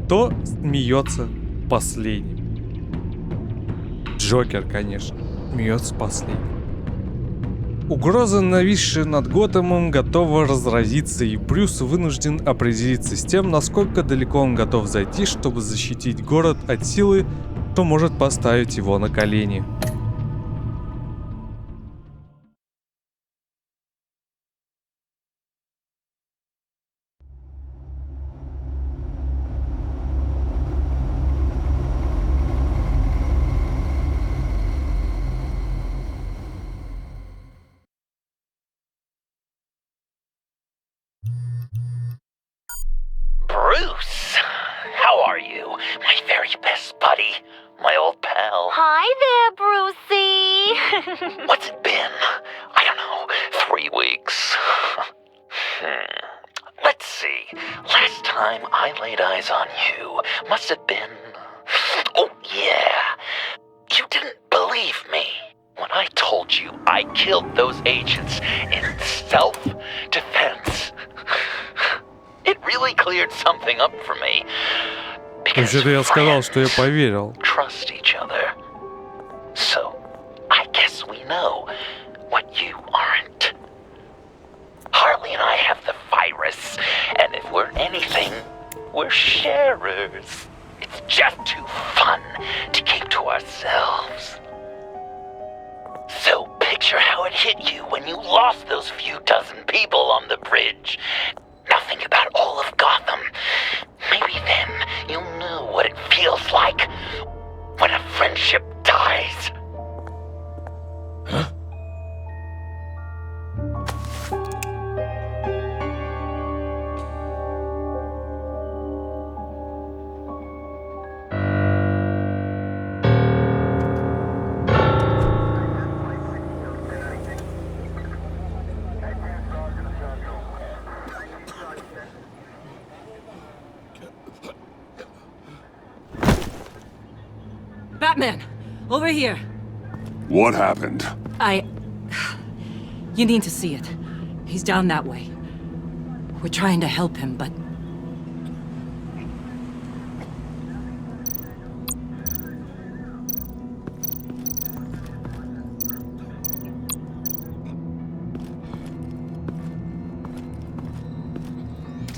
Кто смеется последним? Джокер, конечно, смеется последним. Угроза, нависшая над Готэмом, готова разразиться, и Брюс вынужден определиться с тем, насколько далеко он готов зайти, чтобы защитить город от силы, что может поставить его на колени. Bruce, how are you? My very best buddy, my old pal. Hi there, Brucey. What's it been? I don't know, 3 weeks. Let's see. Last time I laid eyes on you must have been... Oh, yeah. You didn't believe me when I told you I killed those agents in self-defense. It really cleared something up for me. Вообще-то я сказал, что я поверил. Trust each other. So, I guess we know what you aren't. Harley and I have the virus, and if we're anything, we're sharers. It's just too fun to keep to ourselves. So picture how it hit you when you lost those few dozen people on the bridge. Now think about all of Gotham. Maybe then you'll know what it feels like when a friendship dies. Huh? Batman! Over here! What happened? You need to see it. He's down that way. We're trying to help him, but...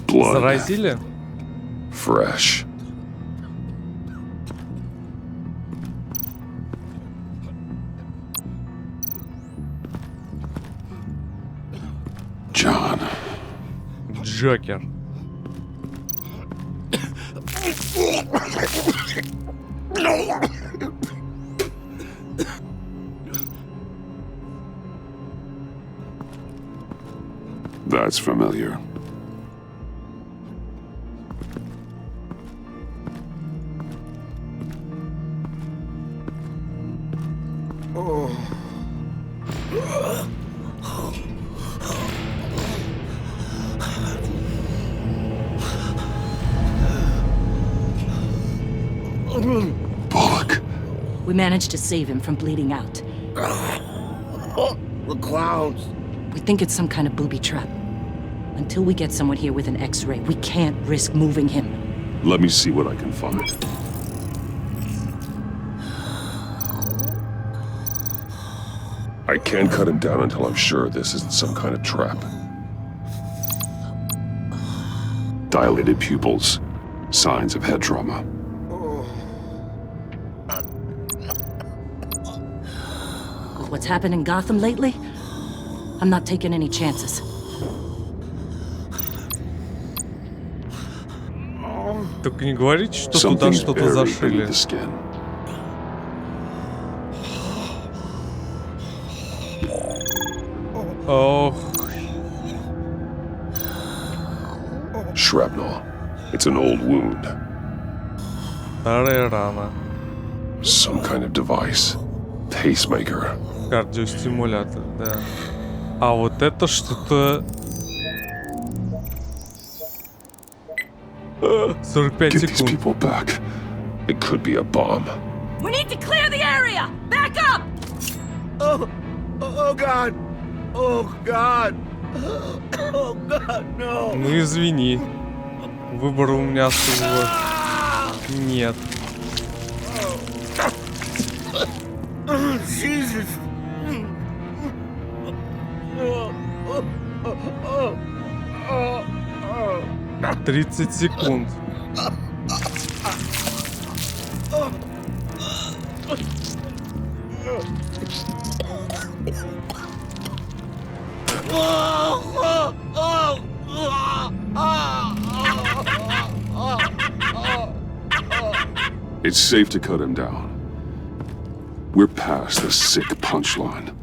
Blood. Заразили? Fresh. John. Джокер. That's familiar. Bullock. We managed to save him from bleeding out. The clowns. We think it's some kind of booby trap. Until we get someone here with an X-ray, we can't risk moving him. Let me see what I can find. I can't cut him down until I'm sure this isn't some kind of trap. Dilated pupils. Signs of head trauma. With what's happened in Gotham lately, I'm not taking any chances. Только не говорите, что туда что-то зашили. Ох. Shrapnel. It's an old wound. Старая рана. Some kind of device. Pacemaker. Кардиостимулятор, да. А вот это что-то... 45 Get these секунд. people back. It could be a bomb. We need to clear the area! Back up! Oh God! Oh God! Oh God, no! Ну извини. Выбора у меня особого Нет. Jesus. 30 секунд. It's safe to cut him down. We're past the sick punchline.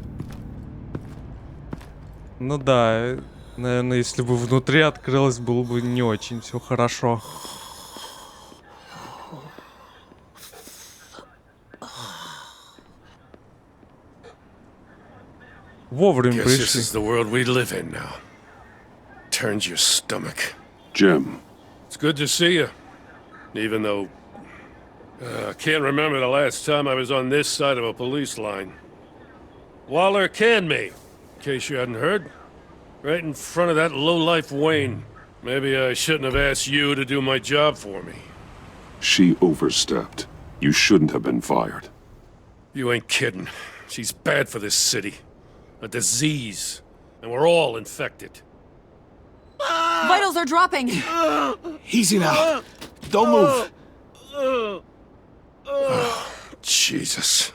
Ну да, наверное, если бы внутри открылось, было бы не очень все хорошо. Вовремя Guess this пришли. is the world we live in now. Turns your stomach. Jim, It's good to see you. Even though I can't remember the last time I was on this side of a police line. Waller canned me, in case you hadn't heard. Right in front of that lowlife Wayne. Maybe I shouldn't have asked you to do my job for me. she overstepped. You shouldn't have been fired. You ain't kidding. She's bad for this city. A disease. And we're all infected. Vitals are dropping! Easy now. Don't move. Jesus.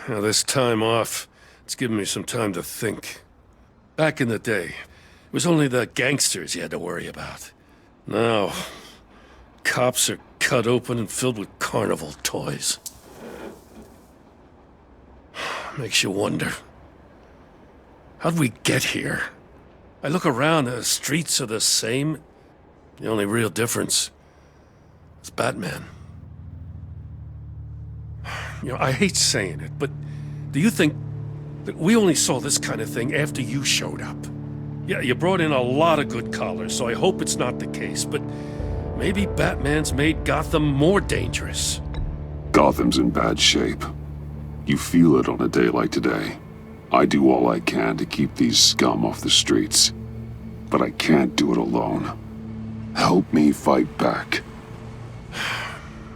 Now, this time off, it's given me some time to think. Back in the day, it was only the gangsters you had to worry about. Now, cops are cut open and filled with carnival toys. Makes you wonder. How'd we get here? I look around, the streets are the same. The only real difference is Batman. You know, I hate saying it, but do you think that we only saw this kind of thing after you showed up? Yeah, you brought in a lot of good callers, so I hope it's not the case, but maybe Batman's made Gotham more dangerous. Gotham's in bad shape. You feel it on a day like today. I do all I can to keep these scum off the streets. But I can't do it alone. Help me fight back.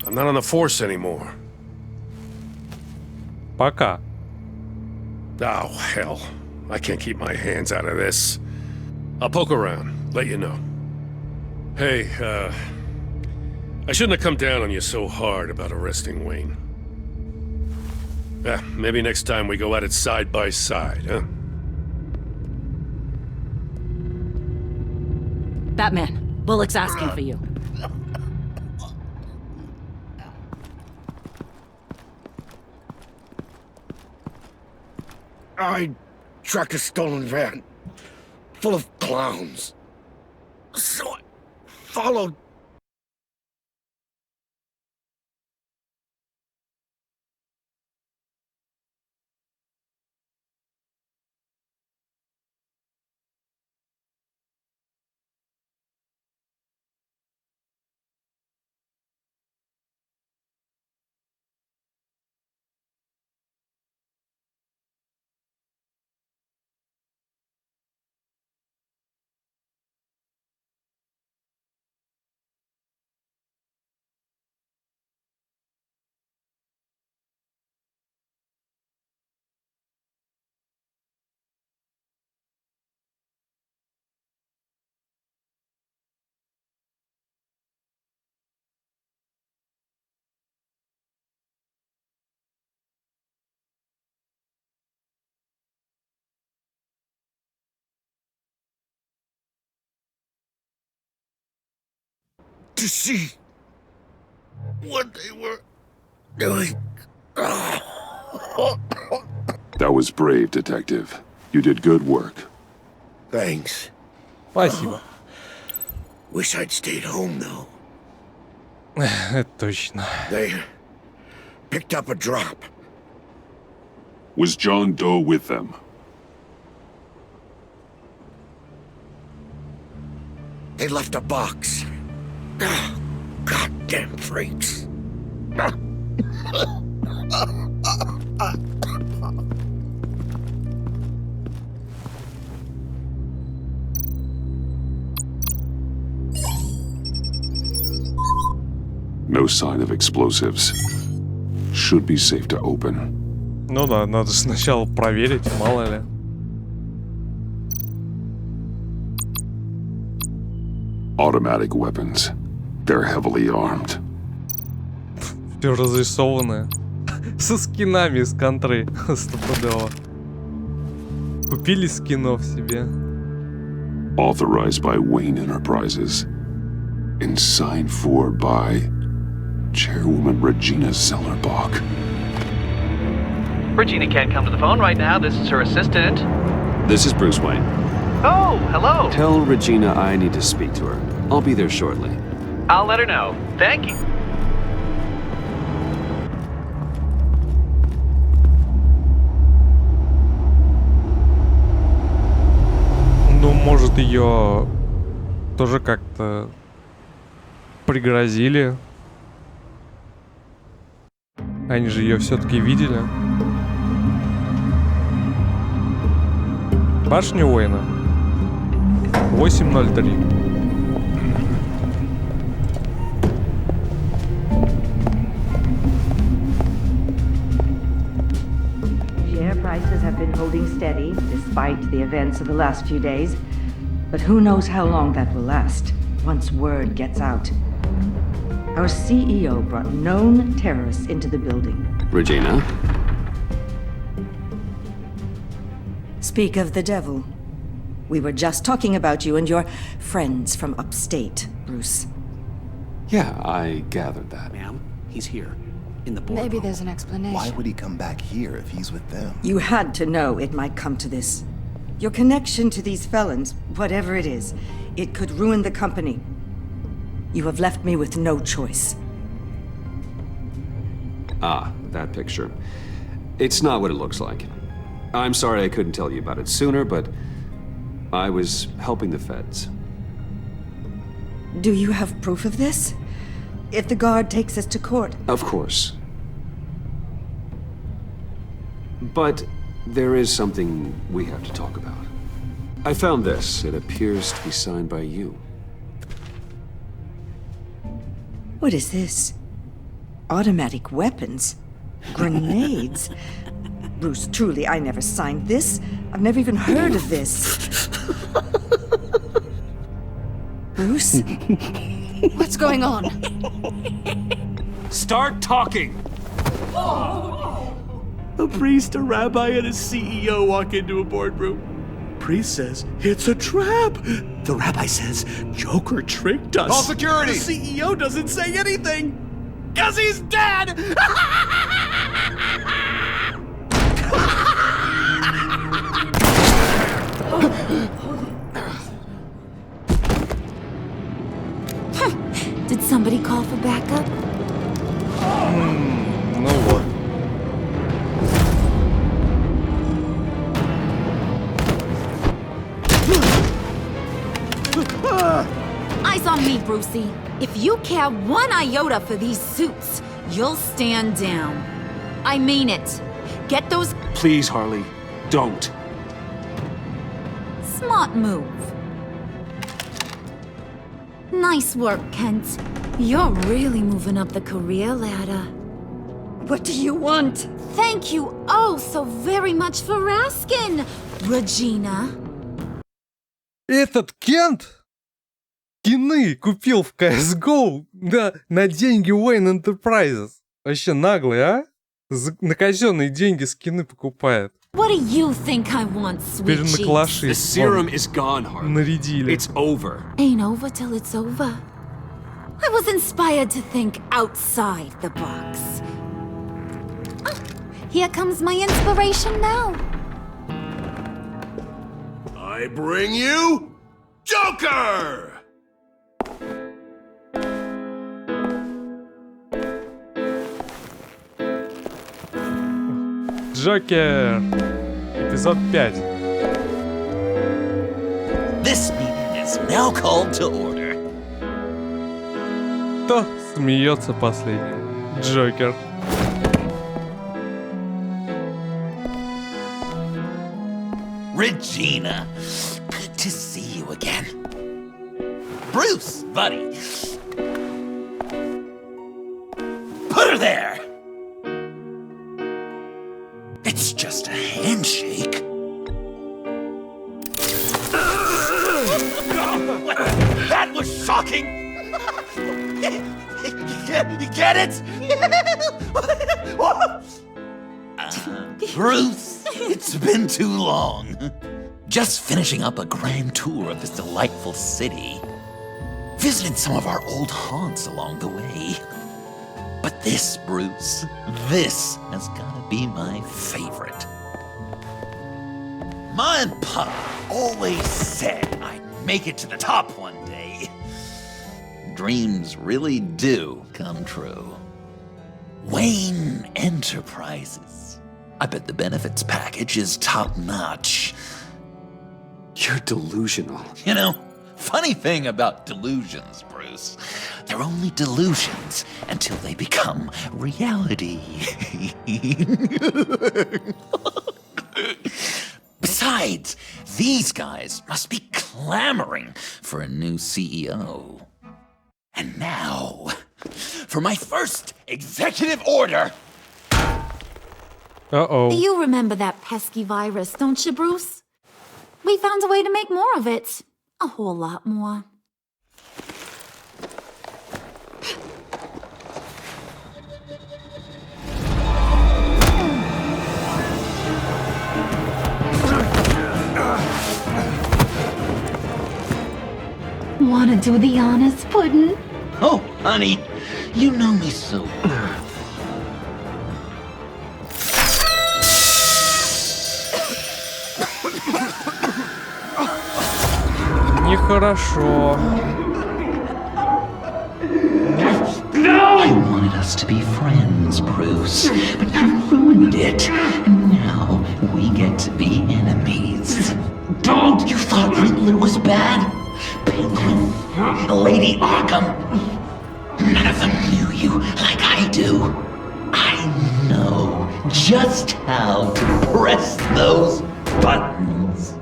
I'm not on the force anymore. Пока. Oh, hell. I can't keep my hands out of this. I'll poke around, let you know. Hey, I shouldn't have come down on you so hard about arresting Wayne. Maybe next time we go at it side by side, huh? Batman, Bullock's asking for you. I tracked a stolen van full of clowns. So I followed. To see what they were doing. That was brave, Detective. You did good work. Thanks. Спасибо. Wish I'd stayed home, though. Это точно. They picked up a drop. Was John Doe with them? They left a box. Goddamn freaks. No sign of explosives. Should be safe to open. Ну да, надо сначала проверить, мало ли. Automatic weapons. They're heavily armed. Все разрисованное. Со скинами из контры. Стопудово. Купили скинов себе. Authorized by Wayne Enterprises. And signed for by Chairwoman Regina Zellerbach. Regina can't come to the phone right now. This is her assistant. This is Bruce Wayne. Oh, hello. Tell Regina I need to speak to her. I'll be there shortly. I'll let her know. Thank you. Ну, может, ее тоже как-то пригрозили. Они же ее все-таки видели. Башня Уэйна. 803. Share prices have been holding steady despite the events of the last few days. But who knows how long that will last once word gets out. Our CEO brought known terrorists into the building. Regina? Speak of the devil. We were just talking about you and your friends from upstate, Bruce. Yeah, I gathered that. Ma'am, he's here. In the boardroom. Maybe there's an explanation. Why would he come back here if he's with them? You had to know it might come to this. Your connection to these felons, whatever it is, it could ruin the company. You have left me with no choice. Ah, that picture. It's not what it looks like. I'm sorry I couldn't tell you about it sooner, but I was helping the feds. Do you have proof of this? If the guard takes us to court? Of course. But there is something we have to talk about. I found this. It appears to be signed by you. What is this? Automatic weapons? Grenades? Bruce, truly, I never signed this. I've never even heard of this. Bruce? What's going on? Start talking! A priest, a rabbi, and a CEO walk into a boardroom. Priest says, it's a trap. The rabbi says, Joker tricked us. Call security! The CEO doesn't say anything. 'Cause he's dead! Did somebody call for backup? Ну вот. Eyes on me, Brucey. If you care one iota for these suits, you'll stand down. I mean it. Get those... Please, Harley, don't. Smart move. Nice work, Kent. You're really moving up the career ladder. What do you want? Thank you oh so very much for asking, Regina. Этот Кент скины купил в CSGO на деньги Wayne Enterprises. Вообще наглый, а? На казенные деньги скины покупает. What do you think I want, Теперь sweet на cheeks? калаши The serum is gone, Harley. нарядили. It's over. Ain't over till it's over. I was inspired to think outside the box. Oh, here comes my inspiration now. I bring you Joker! Джокер. Эпизод 5. This meeting is now called to order. Кто смеется последним? Джокер. Regina, good to see you again. Bruce, buddy. there! It's just a handshake. That was shocking! You get it? Bruce, it's been too long. Just finishing up a grand tour of this delightful city. Visited some of our old haunts along the way. But this, Bruce, this has gotta be my favorite. Ma and Pa always said I'd make it to the top one day. Dreams really do come true. Wayne Enterprises. I bet the benefits package is top-notch. You're delusional. You know, funny thing about delusions, Bruce. They're only delusions until they become reality. Besides, these guys must be clamoring for a new CEO. And now, for my first executive order. Uh-oh. You remember that pesky virus, don't you, Bruce? We found a way to make more of it. A whole lot more. Wanna do the honors, Puddin'? Oh, honey, you know me so. Нехорошо. I wanted us to be friends, Bruce, but you ruined it. And now we get to be enemies. Don't! You thought Riddler was bad? Penguin, Lady Arkham. None of them knew you like I do. I know just how to press those buttons.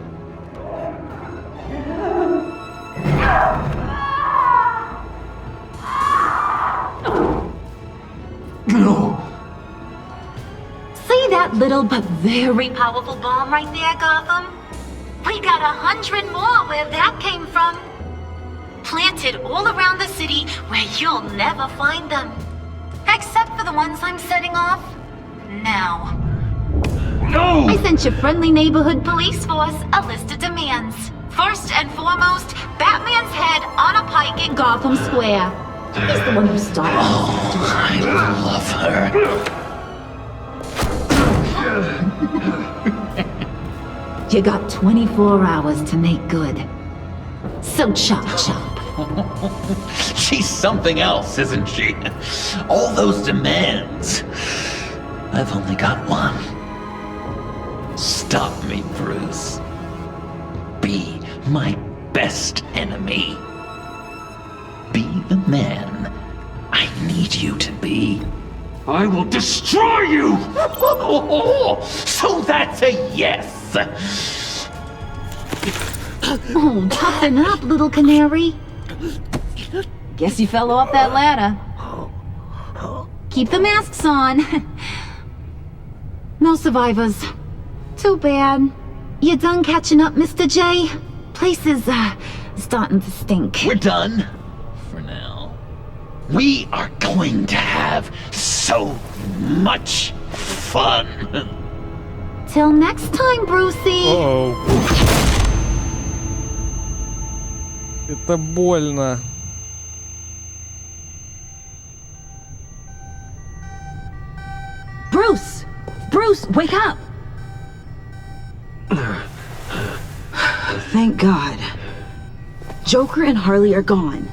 No. See that little but very powerful bomb right there, Gotham? We got 100 more where that came from. Planted all around the city where you'll never find them. Except for the ones I'm setting off now. No! I sent your friendly neighborhood police force a list of demands. First and foremost, Batman's head on a pike in Gotham Square. He's the one who started. Oh, I love her. You got 24 hours to make good. So chop chop. She's something else, isn't she? All those demands. I've only got one. Stop me, Bruce. Be my best enemy. Be the man I need you to be. I will destroy you! So that's a yes! Oh, toughen up, little canary. Guess you fell off that ladder. Keep the masks on. No survivors. Too bad. You done catching up, Mr. J? Place is, starting to stink. We're done. For now. We are going to have so much fun. Till next time, Brucey. Uh-oh. Это больно. Bruce! Bruce, wake up! Thank God. Joker and Harley are gone.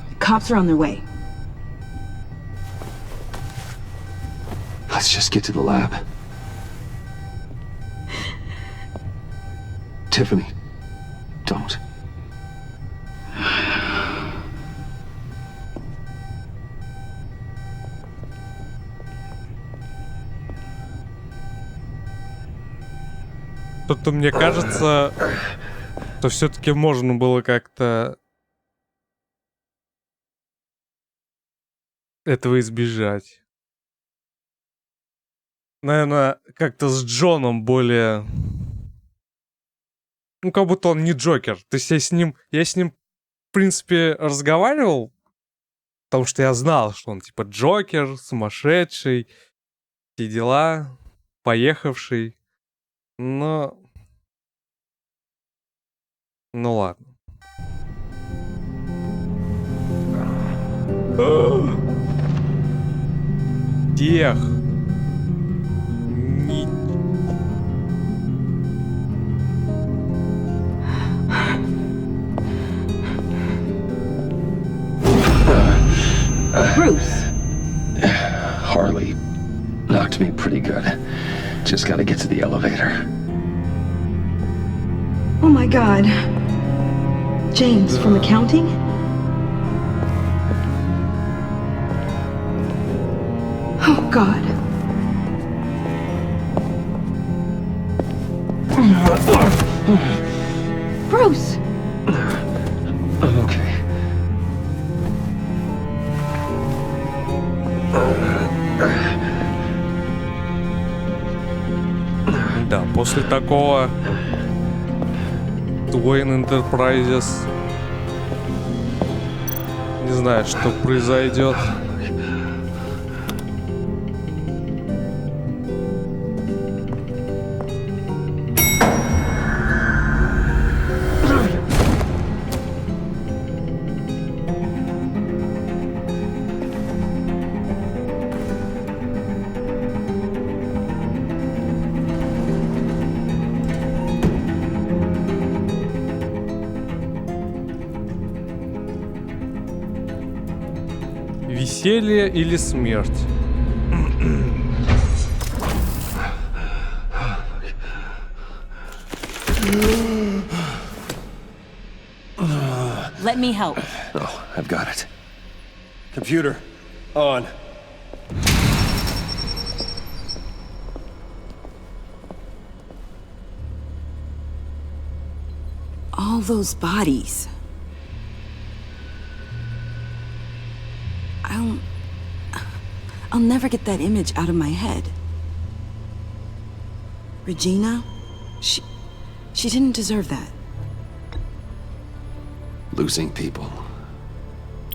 The cops are on their way. Let's just get to the lab. Tiffany, don't. Что-то мне кажется, что все-таки можно было как-то этого избежать. Наверное, как-то с Джоном более... Ну, как будто он не Джокер. То есть я с ним, в принципе, разговаривал, потому что я знал, что он типа Джокер, сумасшедший, все дела, поехавший. Но... Ну ладно. Тех. Не... Bruce. Harley knocked me pretty good. Just gotta get to the elevator. Oh my god. James from accounting? Oh god. Bruce! I'm okay. Да, после такого Wayne Enterprises не знаю, что произойдет. Веселье или смерть? Let me help. Oh, I've got it. Computer, on. All those bodies. I'll never get that image out of my head. Regina? She didn't deserve that. Losing people.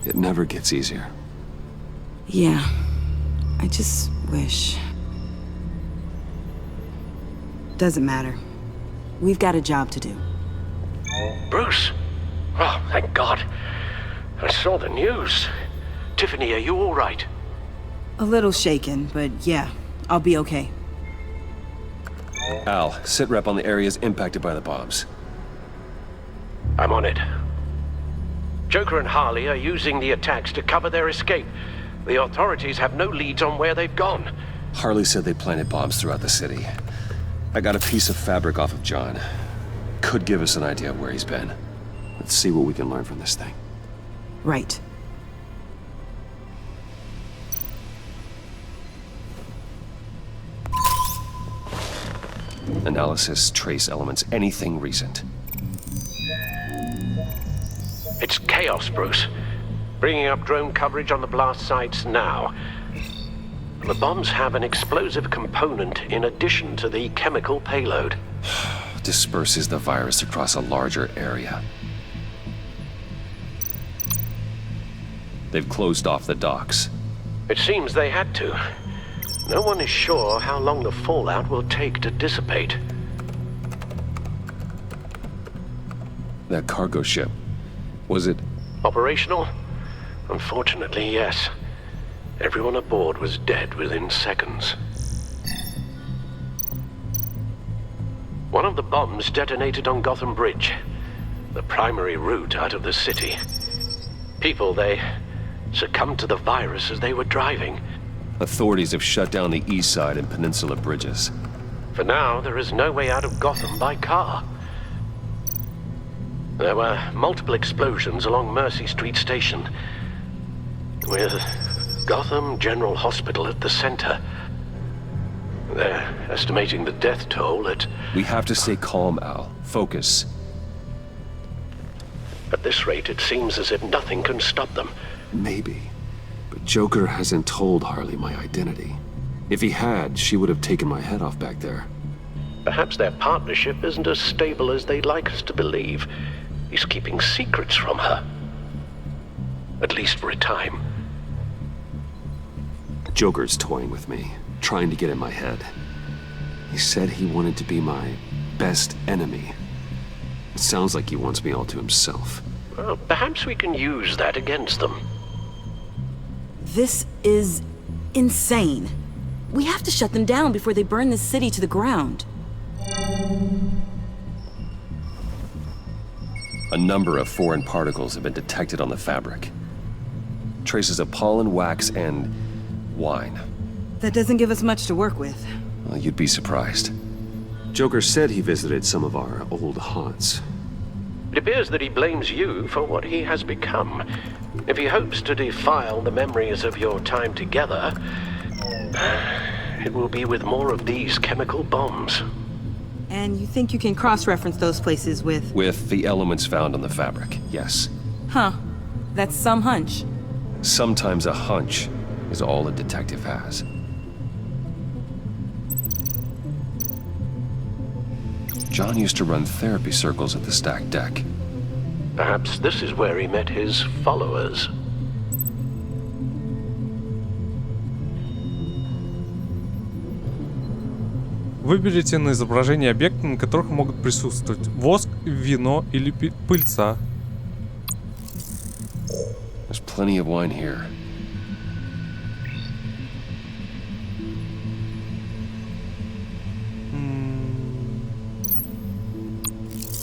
It never gets easier. Yeah. I just wish. Doesn't matter. We've got a job to do. Bruce? Oh, thank God. I saw the news. Tiffany, are you all right? A little shaken, but yeah, I'll be okay. Al, sit rep on the areas impacted by the bombs. I'm on it. Joker and Harley are using the attacks to cover their escape. The authorities have no leads on where they've gone. Harley said they planted bombs throughout the city. I got a piece of fabric off of John. Could give us an idea of where he's been. Let's see what we can learn from this thing. Right. Analysis, trace elements, anything recent. It's chaos, Bruce. Bringing up drone coverage on the blast sites now. The bombs have an explosive component in addition to the chemical payload. Disperses the virus across a larger area. They've closed off the docks. It seems they had to. No one is sure how long the fallout will take to dissipate. That cargo ship, was it... Operational? Unfortunately, yes. Everyone aboard was dead within seconds. One of the bombs detonated on Gotham Bridge, the primary route out of the city. People, they succumbed to the virus as they were driving. Authorities have shut down the east side and peninsula bridges. For now, there is no way out of Gotham by car. There were multiple explosions along Mercy Street Station, with Gotham General Hospital at the center. They're estimating the death toll at... We have to stay calm, Al. Focus. At this rate, it seems as if nothing can stop them. Maybe. But Joker hasn't told Harley my identity. If he had, she would have taken my head off back there. Perhaps their partnership isn't as stable as they'd like us to believe. He's keeping secrets from her. At least for a time. Joker's toying with me, trying to get in my head. He said he wanted to be my best enemy. It sounds like he wants me all to himself. Well, perhaps we can use that against them. This is insane. We have to shut them down before they burn this city to the ground. A number of foreign particles have been detected on the fabric. Traces of pollen, wax, and wine. That doesn't give us much to work with. Well, you'd be surprised. Joker said he visited some of our old haunts. It appears that he blames you for what he has become. If he hopes to defile the memories of your time together, it will be with more of these chemical bombs. And you think you can cross-reference those places with... With the elements found on the fabric, yes. Huh. That's some hunch. Sometimes a hunch is all a detective has. John used to run therapy circles at the stacked deck. Perhaps this is where he met his followers. Выберите на изображение объекты, на которых могут присутствовать воск, вино или пыльца. There's plenty of wine here.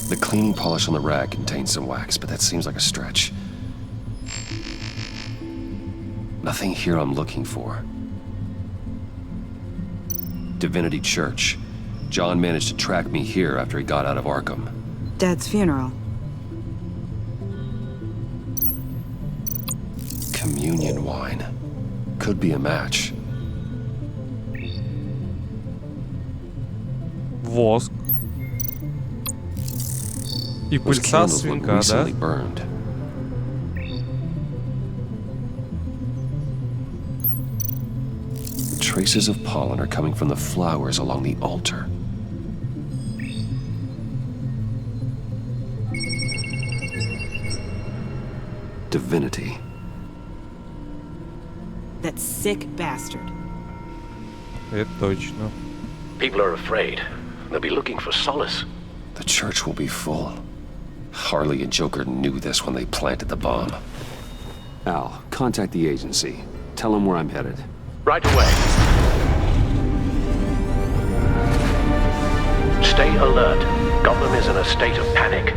The cleaning polish on the rag contains some wax, but that seems like a stretch. Nothing here I'm looking for. Divinity Church. John managed to track me here after he got out of Arkham. Dad's funeral. Communion wine. Could be a match. Воск. И Those пыльца candles look свинка, да? recently burned. The traces of pollen are coming from the flowers along the altar. Divinity. That sick bastard. Это точно. People are afraid. They'll be looking for solace. The church will be full. Harley and Joker knew this when they planted the bomb. Al, contact the agency. Tell them where I'm headed. Right away. Stay alert. Gotham is in a state of panic.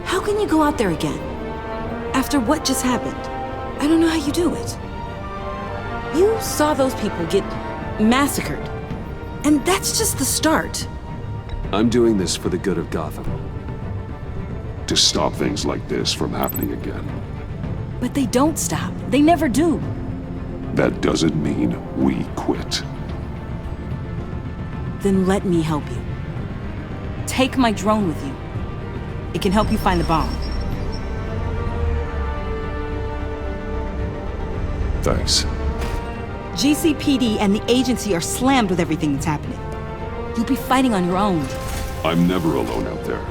How can you go out there again? After what just happened? I don't know how you do it. You saw those people get massacred. And that's just the start. I'm doing this for the good of Gotham. To stop things like this from happening again. But they don't stop. They never do. That doesn't mean we quit. Then let me help you. Take my drone with you. It can help you find the bomb. Thanks. GCPD and the agency are slammed with everything that's happening. You'll be fighting on your own. I'm never alone out there.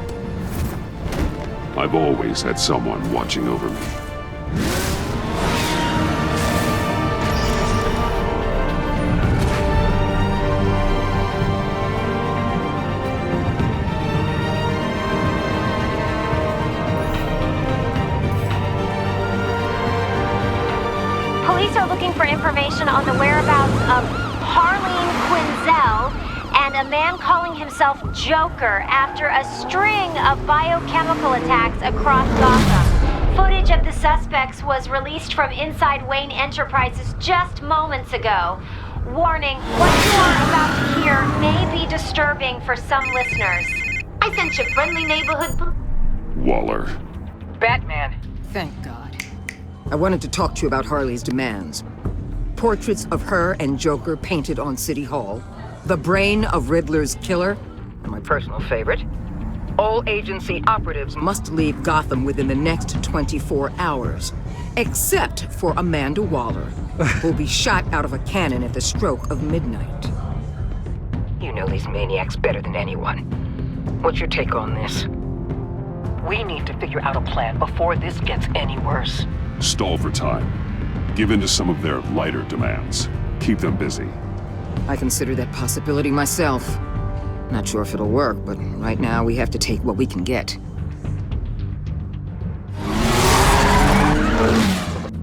I've always had someone watching over me. Police are looking for information on the whereabouts of Harleen Quinzel and a man calling himself Joker after a string of biochemical attacks across Gotham. Footage of the suspects was released from inside Wayne Enterprises just moments ago. Warning, what you are about to hear may be disturbing for some listeners. isn't your friendly neighborhood Waller. Batman. Thank God. I wanted to talk to you about Harley's demands. Portraits of her and Joker painted on City Hall. The brain of Riddler's killer. And my personal favorite. All agency operatives must leave Gotham within the next 24 hours. Except for Amanda Waller, who'll be shot out of a cannon at the stroke of midnight. You know these maniacs better than anyone. What's your take on this? We need to figure out a plan before this gets any worse. Stall for time. Give in to some of their lighter demands. Keep them busy. I consider that possibility myself. Not sure if it'll work, but right now we have to take what we can get.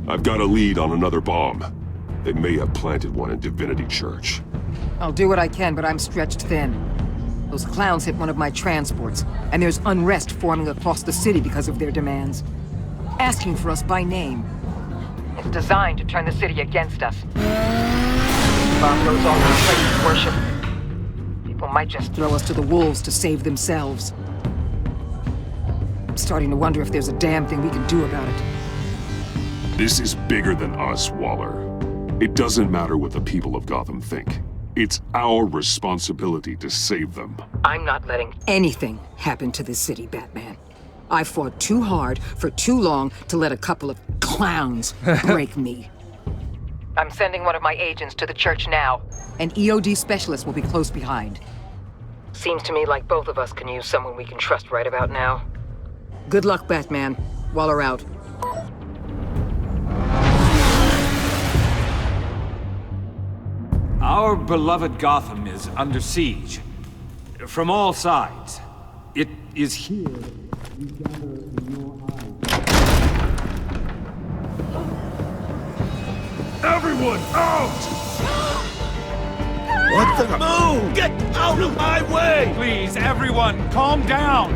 I've got a lead on another bomb. They may have planted one in Divinity Church. I'll do what I can, but I'm stretched thin. Those clowns hit one of my transports, and there's unrest forming across the city because of their demands. Asking for us by name. It's designed to turn the city against us. Bomb goes off in places of worship. People might just throw us to the wolves to save themselves. I'm starting to wonder if there's a damn thing we can do about it. This is bigger than us, Waller. It doesn't matter what the people of Gotham think. It's our responsibility to save them. I'm not letting anything happen to this city, Batman. I fought too hard for too long to let a couple of clowns break me. I'm sending one of my agents to the church now. An EOD specialist will be close behind. Seems to me like both of us can use someone we can trust right about now. Good luck, Batman. Waller out. Our beloved Gotham is under siege. From all sides. It is here we gather in your eyes. Everyone out! What the? Move! Get out of my way! Please, everyone, calm down!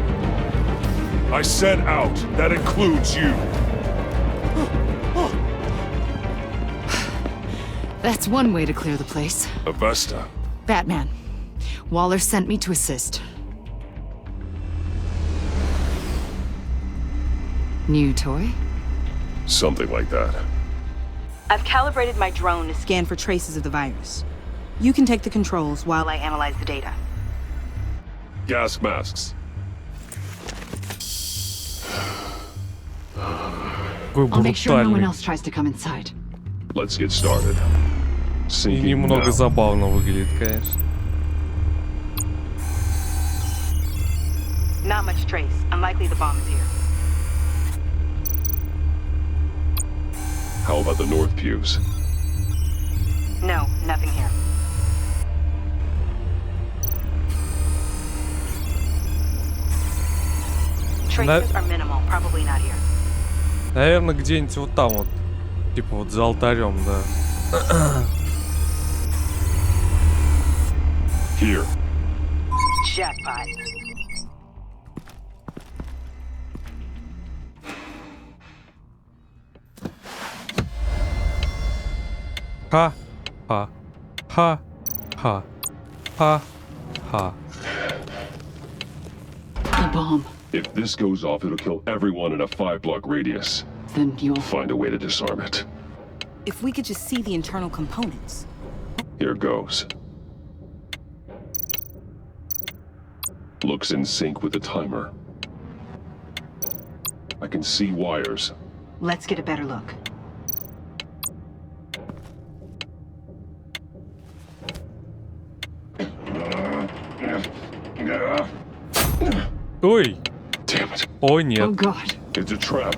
I said out. That includes you. That's one way to clear the place. Avesta. Batman. Waller sent me to assist. New toy? Something like that. I've calibrated my drone to scan for traces of the virus. You can take the controls while I analyze the data. Gas masks. I'll make sure no one else tries to come inside. Let's get started. И немного забавно выглядит, конечно. Not much trace. Unlikely the bomb is here. How about the north pews? No, nothing here. Traces are minimal. Probably not here. Наверное, где-нибудь вот там вот. Типа вот за алтарем, да. Here. Jackpot. Ха, ха, ха, ха, ха, ха. The bomb. If this goes off, it'll kill everyone in a 5-block radius. Then you'll Find a way to disarm it. If we could just see the internal components. Here goes. Looks in sync with the timer. I can see wires. Let's get a better look. Ой! Damn it. О, нет. Oh god. It's a trap.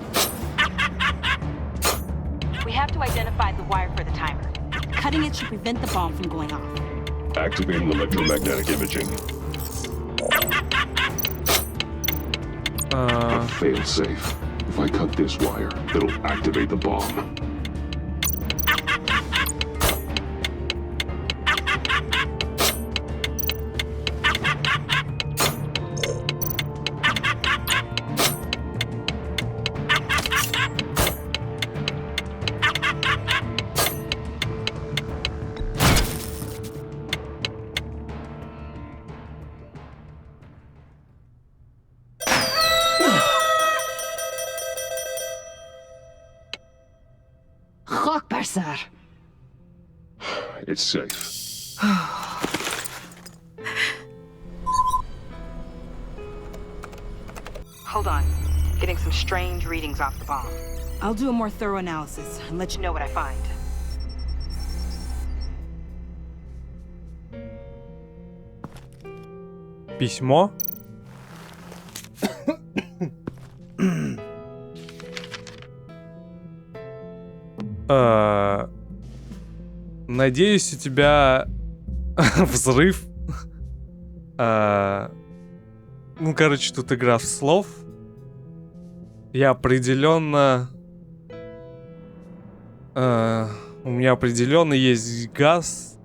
We have to identify the wire for the timer. Cutting it should prevent the bomb from going off. Activating electromagnetic imaging. A fail-safe. If I cut this wire, it'll activate the bomb. is that? It's safe. Hold on. Getting some strange readings off the bomb. I'll do a more thorough analysis and let you know what I find. Письмо. Надеюсь, у тебя взрыв. Ну, короче, тут игра в слов. Я определенно... у меня определенно есть газ,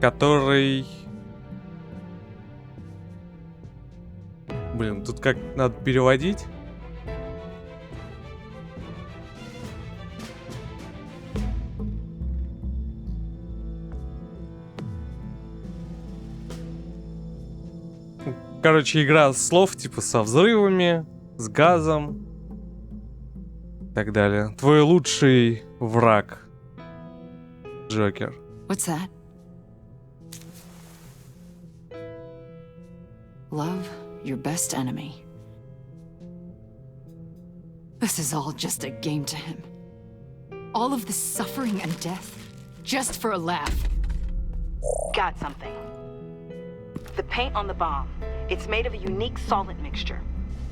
который... Блин, тут как надо переводить? Короче, игра слов, типа со взрывами, с газом и так далее. Твой лучший враг, Джокер. What's that? Love your best enemy. This is all just a game to him. All of this suffering and death, just for a laugh. Got something. The paint on the bomb. It's made of a unique solvent mixture.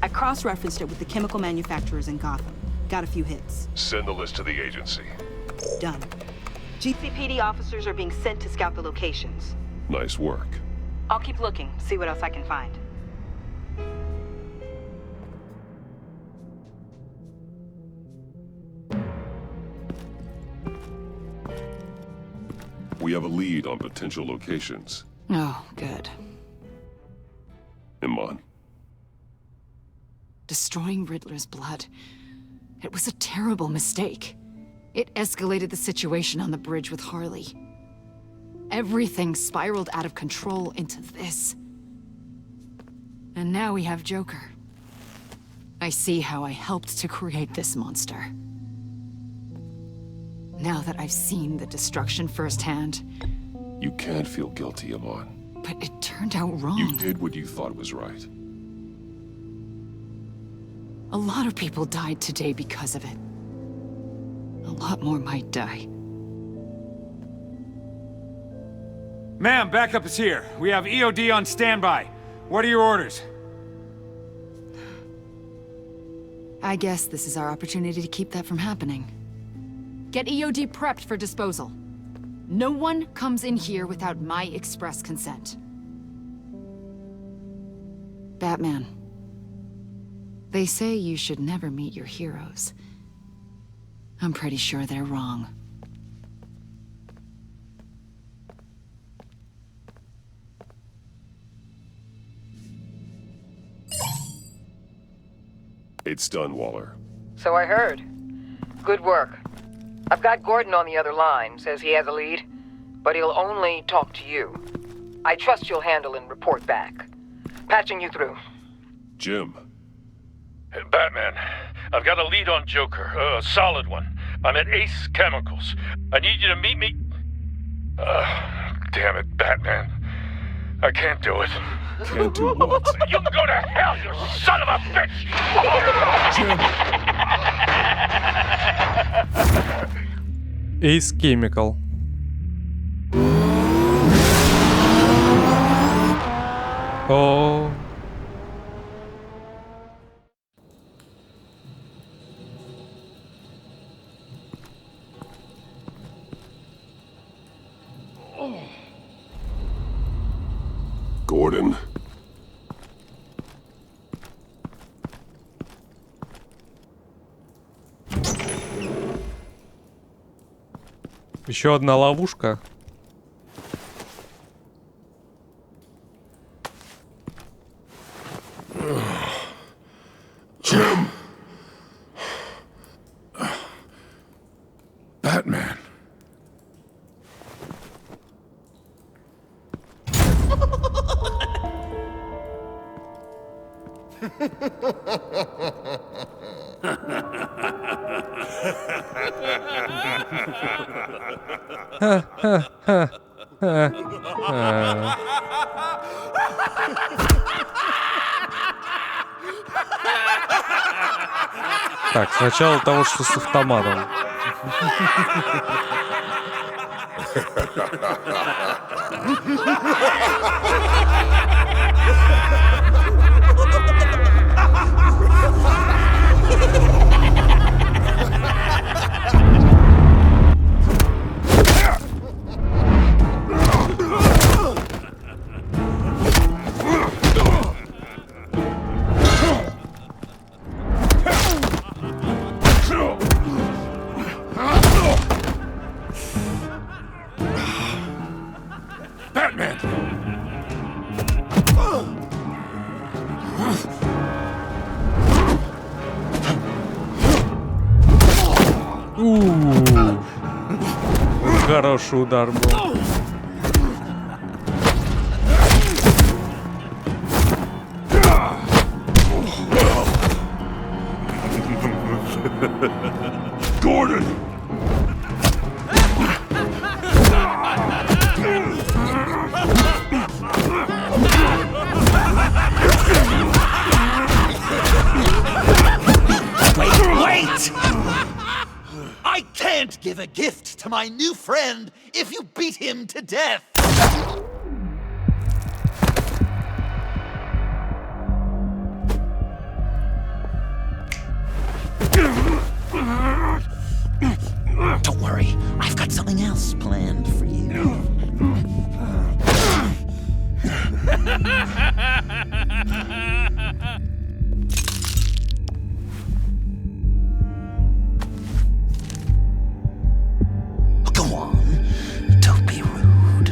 I cross-referenced it with the chemical manufacturers in Gotham. Got a few hits. Send the list to the agency. Done. GCPD officers are being sent to scout the locations. Nice work. I'll keep looking, see what else I can find. We have a lead on potential locations. Oh, good. Iman. Destroying Riddler's blood. It was a terrible mistake. It escalated the situation on the bridge with Harley. Everything spiraled out of control into this. And now we have Joker. I see how I helped to create this monster. Now that I've seen the destruction firsthand... You can't feel guilty, Iman. But it turned out wrong. You did what you thought was right. A lot of people died today because of it. A lot more might die. Ma'am, backup is here. We have EOD on standby. What are your orders? I guess this is our opportunity to keep that from happening. Get EOD prepped for disposal. No one comes in here without my express consent. Batman. They say you should never meet your heroes. I'm pretty sure they're wrong. It's done, Waller. So I heard. Good work. I've got Gordon on the other line, says he has a lead, but he'll only talk to you. I trust you'll handle and report back. Patching you through. Jim. Hey, Batman, I've got a lead on Joker, a solid one. I'm at Ace Chemicals. I need you to meet me... damn it, Batman. I can't do it. Can't do what? You can go to hell, you son of a bitch! Ace Chemical. О. Gordon. Еще одна ловушка. Jim. Batman. Так, сначала того, что с автоматом. Batman! Хороший удар был. Gordon! Wait! I can't give a gift to my new friend if you beat him to death! Don't worry, I've got something else planned for you. Go on, don't be rude.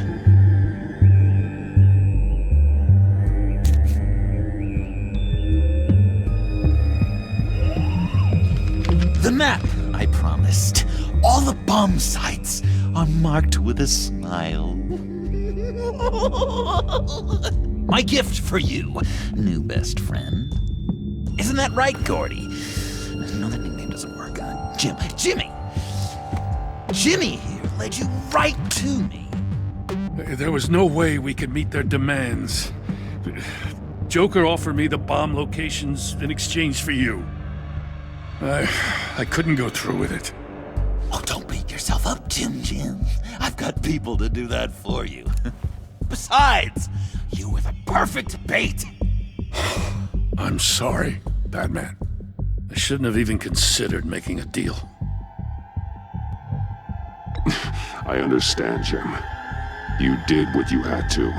The map I promised. All the bomb sites are marked with a smile. My gift for you, new best friend. Isn't that right, Gordy? No, that nickname doesn't work. Jimmy! Jimmy here led you right to me. There was no way we could meet their demands. Joker offered me the bomb locations in exchange for you. I couldn't go through with it. Oh, don't beat yourself up, Jim. I've got people to do that for you. Besides, you were the perfect bait. I'm sorry, Batman. I shouldn't have even considered making a deal. I understand, Jim. You did what you had to.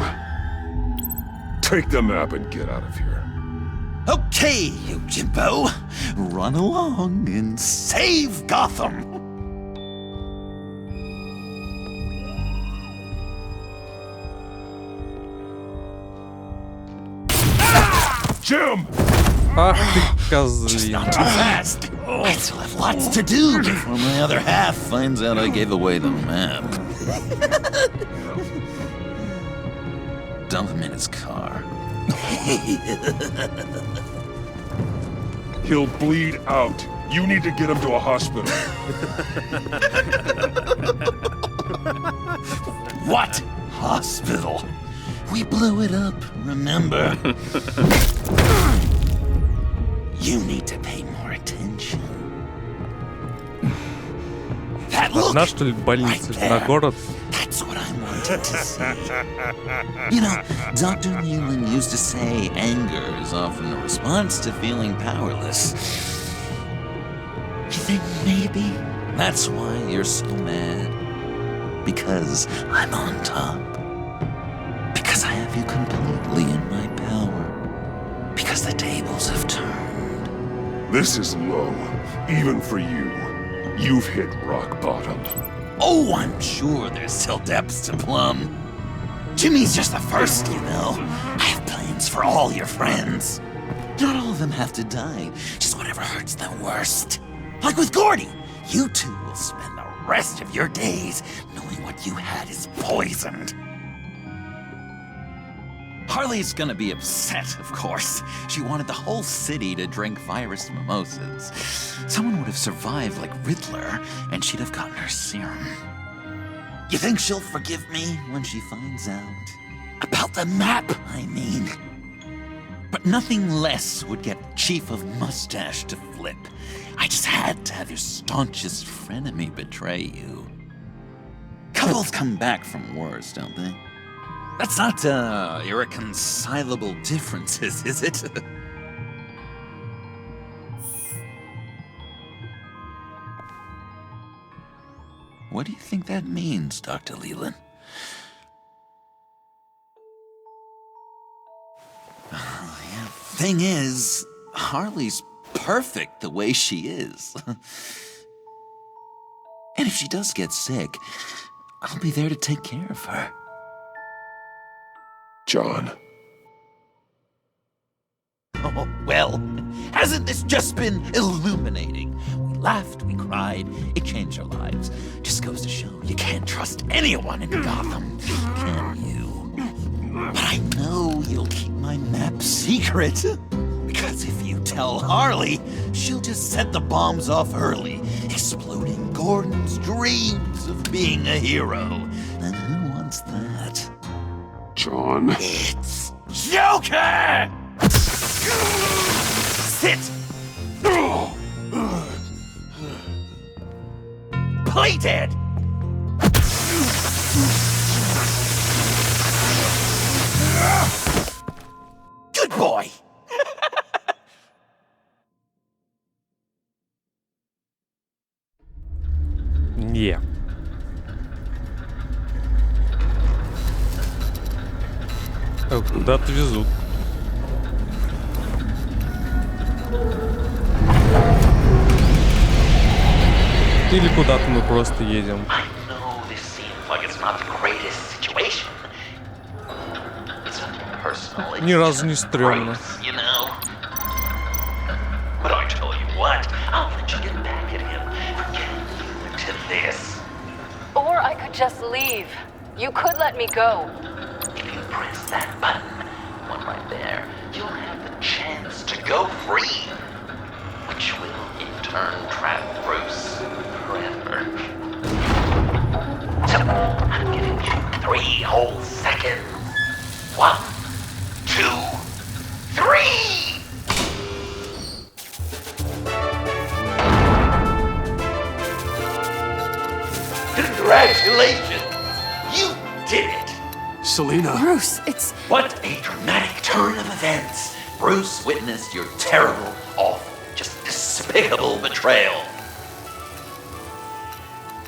Take the map and get out of here. Okay, you Jimbo. Run along and save Gotham. Jim! Ах ты, козлин. Not too fast. I still have lots to do before my other half finds out I gave away the map. Dump him in his car. He'll bleed out. You need to get him to a hospital. What hospital? We blew it up, remember? You need to pay more attention. That look Одна, что ли, больница на город? That's what I wanted to see. You know, Dr. Newland used to say anger is often a response to feeling powerless. You think maybe that's why you're so mad? Because I'm on top? Because I have you completely in my power? Because the tables have turned? This is low, even for you. You've hit rock bottom. Oh, I'm sure there's still depths to plumb. Jimmy's just the first, you know. I have plans for all your friends. Not all of them have to die, just whatever hurts them worst. Like with Gordy, you two will spend the rest of your days knowing what you had is poisoned. Harley's gonna be upset, of course. She wanted the whole city to drink virus mimosas. Someone would have survived like Riddler, and she'd have gotten her serum. You think she'll forgive me when she finds out? About the map, I mean. But nothing less would get Chief of Mustache to flip. I just had to have your staunchest frenemy betray you. Couples come back from wars, don't they? That's not, irreconcilable differences, is it? What do you think that means, Dr. Leland? Thing is, Harley's perfect the way she is. And if she does get sick, I'll be there to take care of her. John. Oh, well, hasn't this just been illuminating? We laughed, we cried, it changed our lives. Just goes to show you can't trust anyone in Gotham, can you? But I know you'll keep my map secret. Because if you tell Harley, she'll just set the bombs off early, exploding Gordon's dreams of being a hero. And who wants that? John. It's Joker! Sit! Play dead! Good boy! Не. Куда-то везут. Или куда-то мы просто едем. Ни разу не стрёмно. But I tell you what, I'll let you get back at him for getting you into this. Or I could just leave. You could let me go. If you press that button, one right there, you'll have the chance to go free, which will in turn trap Bruce forever. So, I'm giving you 3 whole seconds. 1, 2, 3! Congratulations! You did it! Selena. Bruce, it's... What a dramatic turn of events! Bruce witnessed your terrible, awful, just despicable betrayal.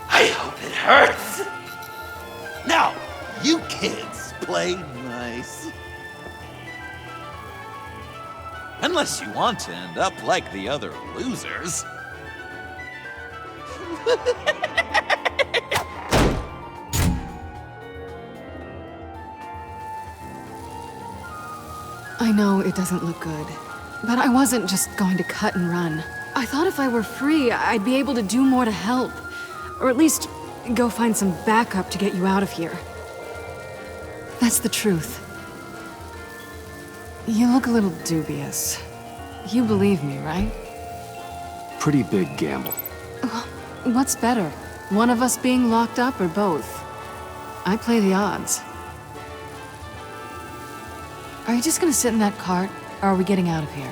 I hope it hurts! Now, you kids play nice. Unless you want to end up like the other losers. I know it doesn't look good, but I wasn't just going to cut and run. I thought if I were free, I'd be able to do more to help. Or at least go find some backup to get you out of here. That's the truth. You look a little dubious. You believe me, right? Pretty big gamble. What's better? One of us being locked up or both? I play the odds. Are you just gonna sit in that cart, or are we getting out of here?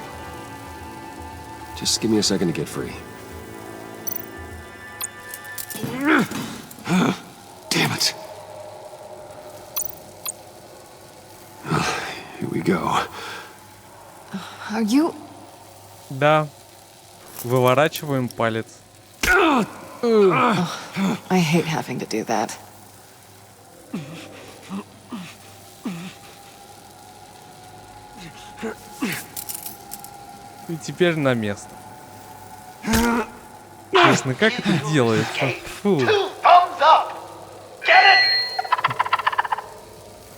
Just give me a second to get free. Damn it. Here we go. Are you... Да. Выворачиваем палец. I hate having to do that. И теперь на место. Честно, как это делается? Фу.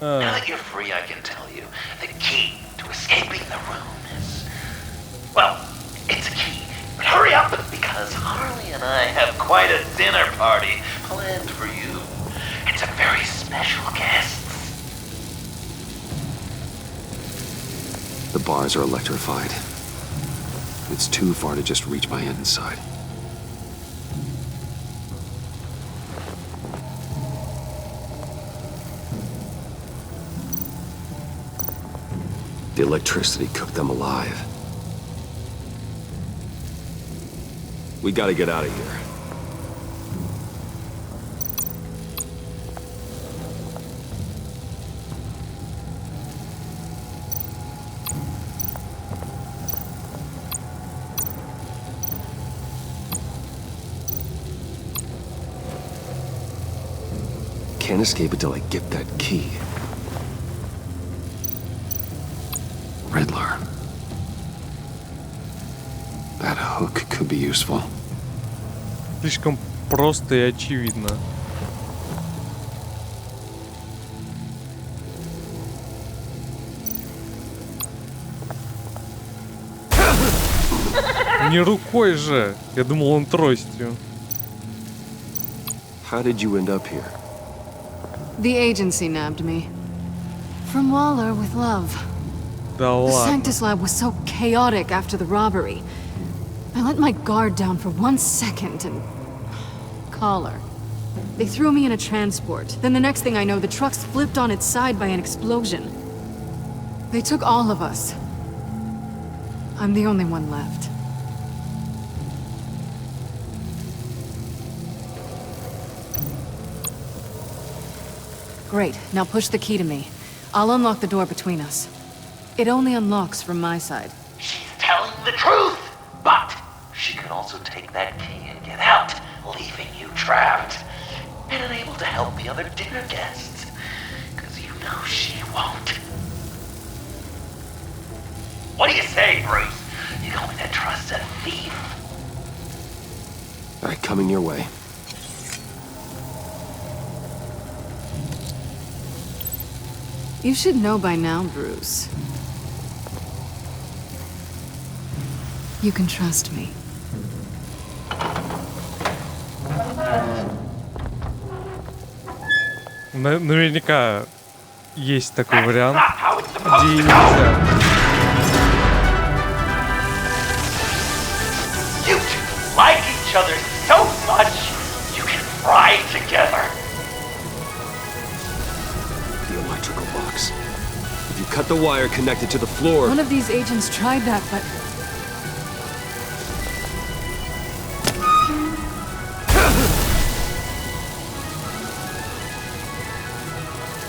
Now that you're free, I can tell you, the key to escaping the room is... Well, it's a key, but hurry up, because Harley and I have quite a dinner party planned for you. And some very special guests. The bars are electrified. It's too far to just reach my end inside. The electricity cooked them alive. We gotta get out of here. Can't escape until I get that key. Riddler. That hook could be useful. Слишком просто и очевидно. Не рукой же. Я думал, он тростью. How did you end up here? The agency nabbed me. From Waller with love. Да The ладно. Sanctus lab was so chaotic after the robbery. I let my guard down for 1 second and... collar. They threw me in a transport. Then the next thing I know, the truck's flipped on its side by an explosion. They took all of us. I'm the only one left. Great. Now push the key to me. I'll unlock the door between us. It only unlocks from my side. She's telling the truth, but she could also take that key and get out, leaving you trapped and unable to help the other dinner guests. Because you know she won't. What do you say, Bruce? You going to trust a thief? All right, coming your way. You should know by now, Bruce. You can trust me. Наверняка есть такой вариант, где нельзя. You two like each other so much, you can fry together. The electrical box. If you cut the wire connected to the floor... One of these agents tried that, but...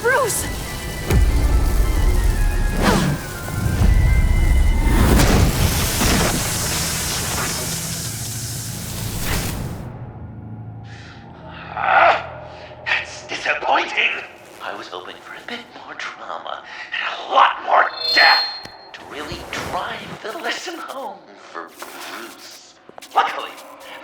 Bruce! That's disappointing. I was hoping for a bit more drama and a lot more death to really drive the lesson home for Bruce. Luckily,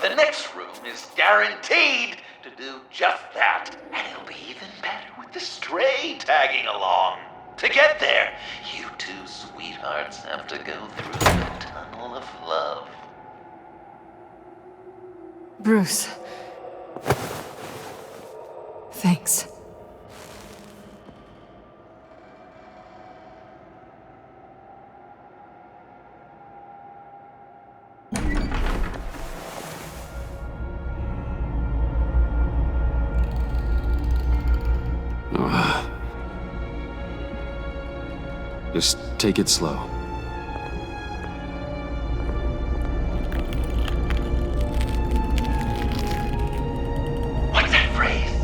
the next room is guaranteed to do just that, and it'll be even better with the stray tagging along. To get there, you two sweethearts have to go through the tunnel of love. Bruce. Thanks. Just take it slow. What's that phrase?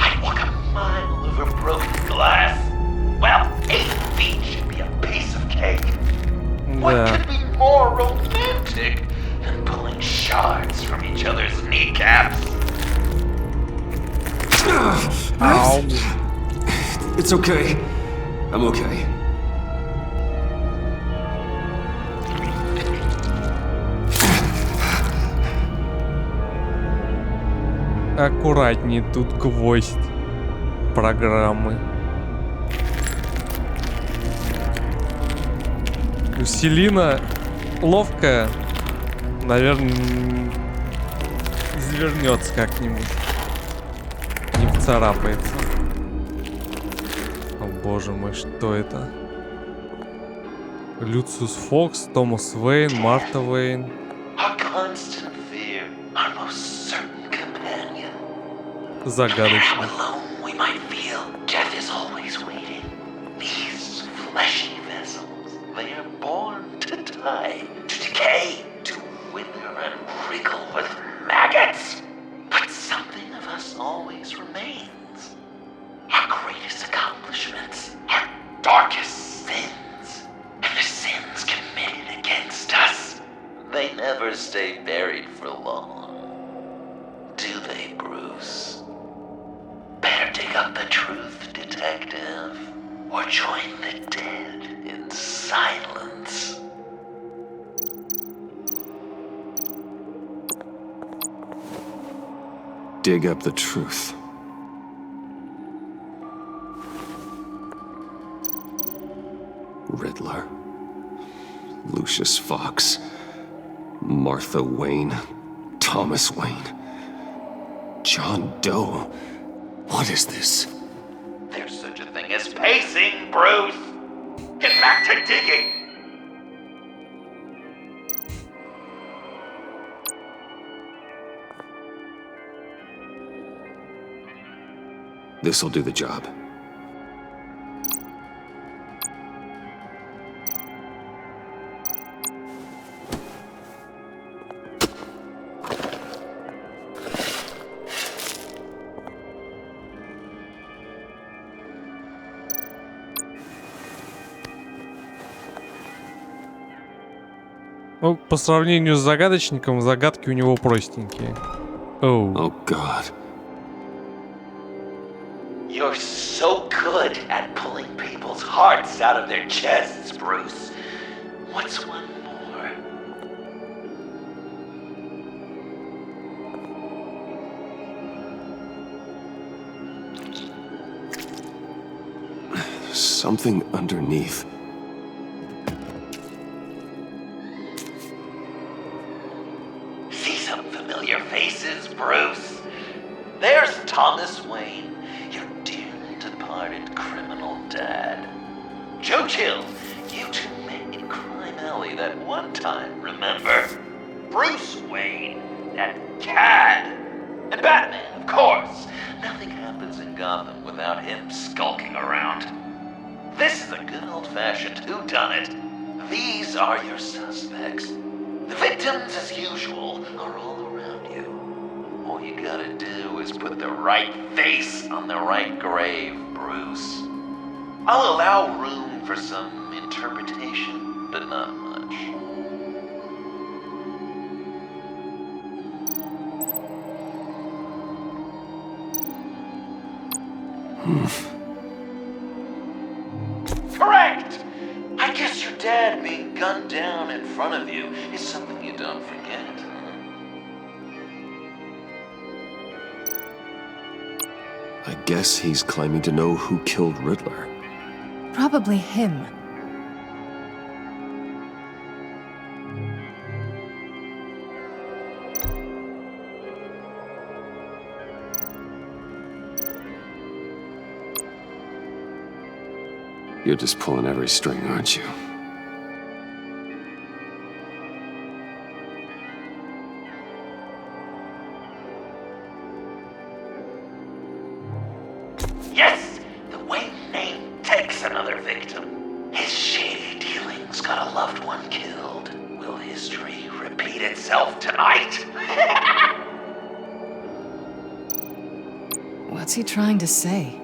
I'd walk a mile over broken glass. Well, 8 feet should be a piece of cake. What could be more romantic than pulling shards from each other's kneecaps? Ow. It's okay. I'm okay. Аккуратней, тут гвоздь программы. Селина ловкая, наверное, извернется как-нибудь, не вцарапается. О боже мой, что это? Люциус Фокс, Томас Уэйн, Марта Уэйн. Our constant fear, our most certain companion. Загадочно. Alone we might feel death is always waiting. These fleshy vessels die, to decay, to wither and wriggle with maggots. But something of us always remains. Our greatest accomplishments, our darkest sins, and the sins committed against us. They never stay buried for long. Do they, Bruce? Better dig up the truth, detective, or join the dead in silence. Dig up the truth. Riddler. Lucius Fox. Martha Wayne. Thomas Wayne. John Doe. What is this? There's such a thing as pacing, Bruce! Get back to digging! This'll do the job. Ну, по сравнению с загадочником, загадки у него простенькие. Оу. Oh God. You're so good at pulling people's hearts out of their chests, Bruce. What's one more? Something underneath. See some familiar faces, Bruce? There's Thomas Wayne, your dearly departed criminal dad. Joe Chill, you two met in Crime Alley that one time, remember? Bruce Wayne, that cad. And Batman, of course. Nothing happens in Gotham without him skulking around. This is a good old-fashioned whodunit. These are your suspects. The victims, as usual, are all around you. All you gotta do is put the right face on the right grave, Bruce. I'll allow room for some interpretation, but not much. Correct! I guess your dad being gunned down in front of you is something you don't forget. I guess he's claiming to know who killed Riddler. Probably him. You're just pulling every string, aren't you? Yes! The Wayne name takes another victim. His shady dealings got a loved one killed. Will history repeat itself tonight? What's he trying to say?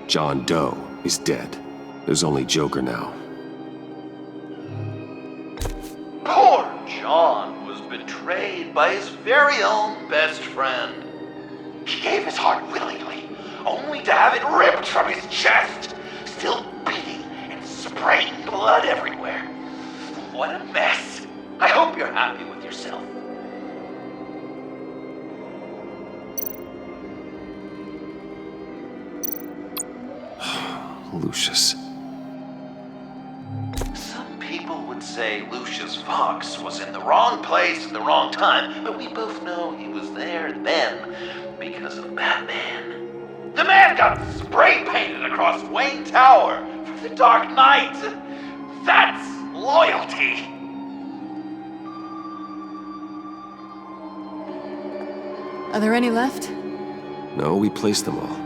John Doe is dead. There's only Joker now. Poor John was betrayed by his very own best friend. He gave his heart willingly, only to have it ripped from his chest, still beating and spraying blood everywhere. What a mess. I hope you're happy with yourself. Lucius. Some people would say Lucius Fox was in the wrong place at the wrong time, but we both know he was there then because of Batman. The man got spray painted across Wayne Tower for the Dark Knight. That's loyalty. Are there any left? No, we placed them all.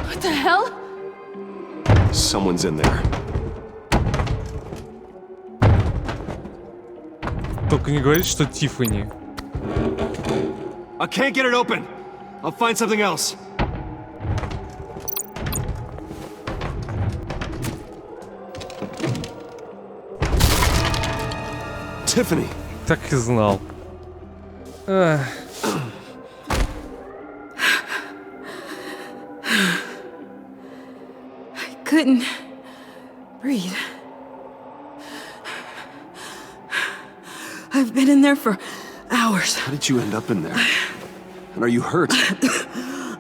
What the hell? Someone's in there. Только не говорит, что Тиффани. I can't get it open. I'll find something else. Tiffany. Так и знал. Эх. I couldn't breathe. I've been in there for hours. How did you end up in there? And are you hurt?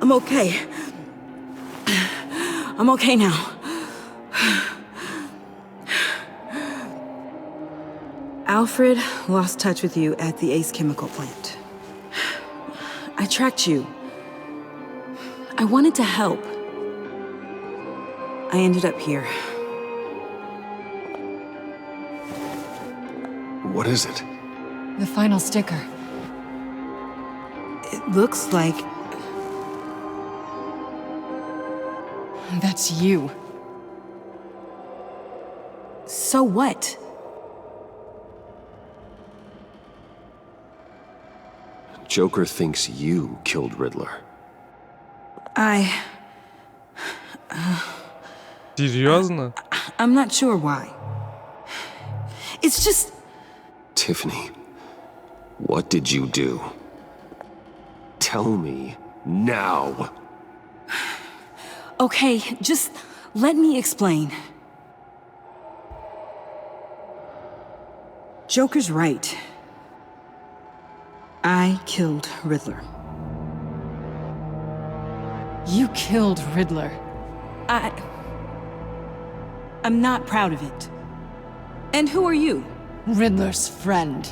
I'm okay. I'm okay now. Alfred lost touch with you at the Ace Chemical plant. I tracked you. I wanted to help. I ended up here. What is it? The final sticker. It looks like... That's you. So what? Joker thinks you killed Riddler. Серьезно? I'm not sure why. It's just... Tiffany, what did you do? Tell me now. Okay, just let me explain. Joker's right. I killed Riddler. You killed Riddler. I'm not proud of it. And who are you? Riddler's friend.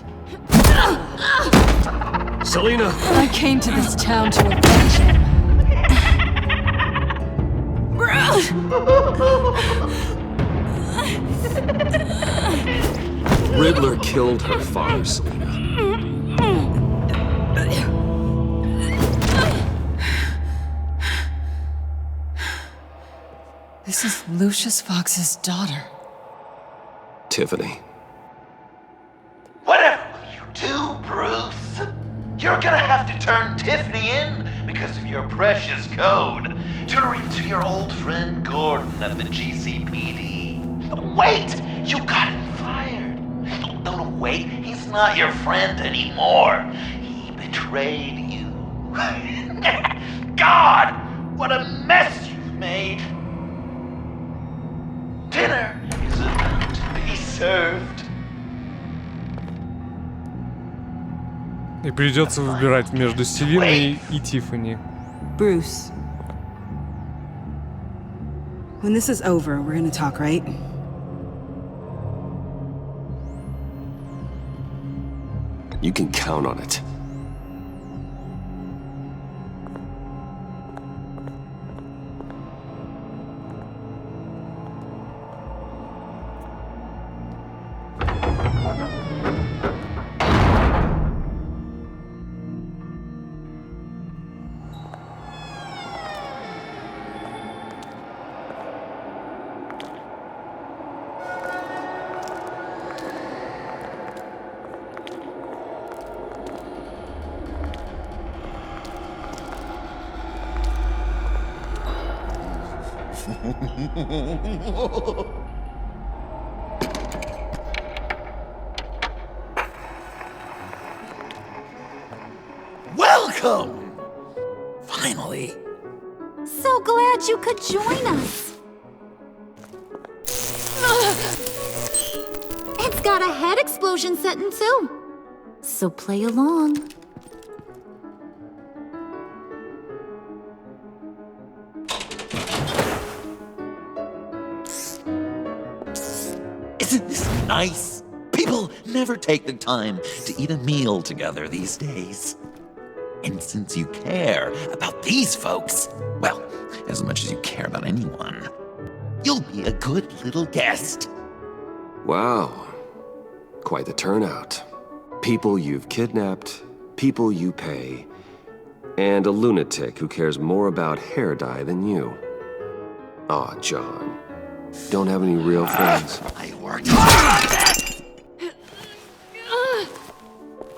Selina! I came to this town to avenge him. Riddler killed her father, Selina. This is Lucius Fox's daughter. Tiffany. Whatever will you do, Bruce? You're gonna have to turn Tiffany in because of your precious code. Turn her into your old friend Gordon at the GCPD. Wait! You got him fired. No, wait. He's not your friend anymore. He betrayed you. God! What a mess you've made. Dinner is about to be served. И придется выбирать между Селиной и Тиффани. Bruce. When this is over, we're gonna talk, right? You can count on it. Welcome! Finally. So glad you could join us. It's got a head explosion setting too. So play along. Isn't this nice? People never take the time to eat a meal together these days. And since you care about these folks, well, as much as you care about anyone, you'll be a good little guest. Wow. Quite the turnout. People you've kidnapped, people you pay, and a lunatic who cares more about hair dye than you. Aw, John. Don't have any real friends. I worked hard on that!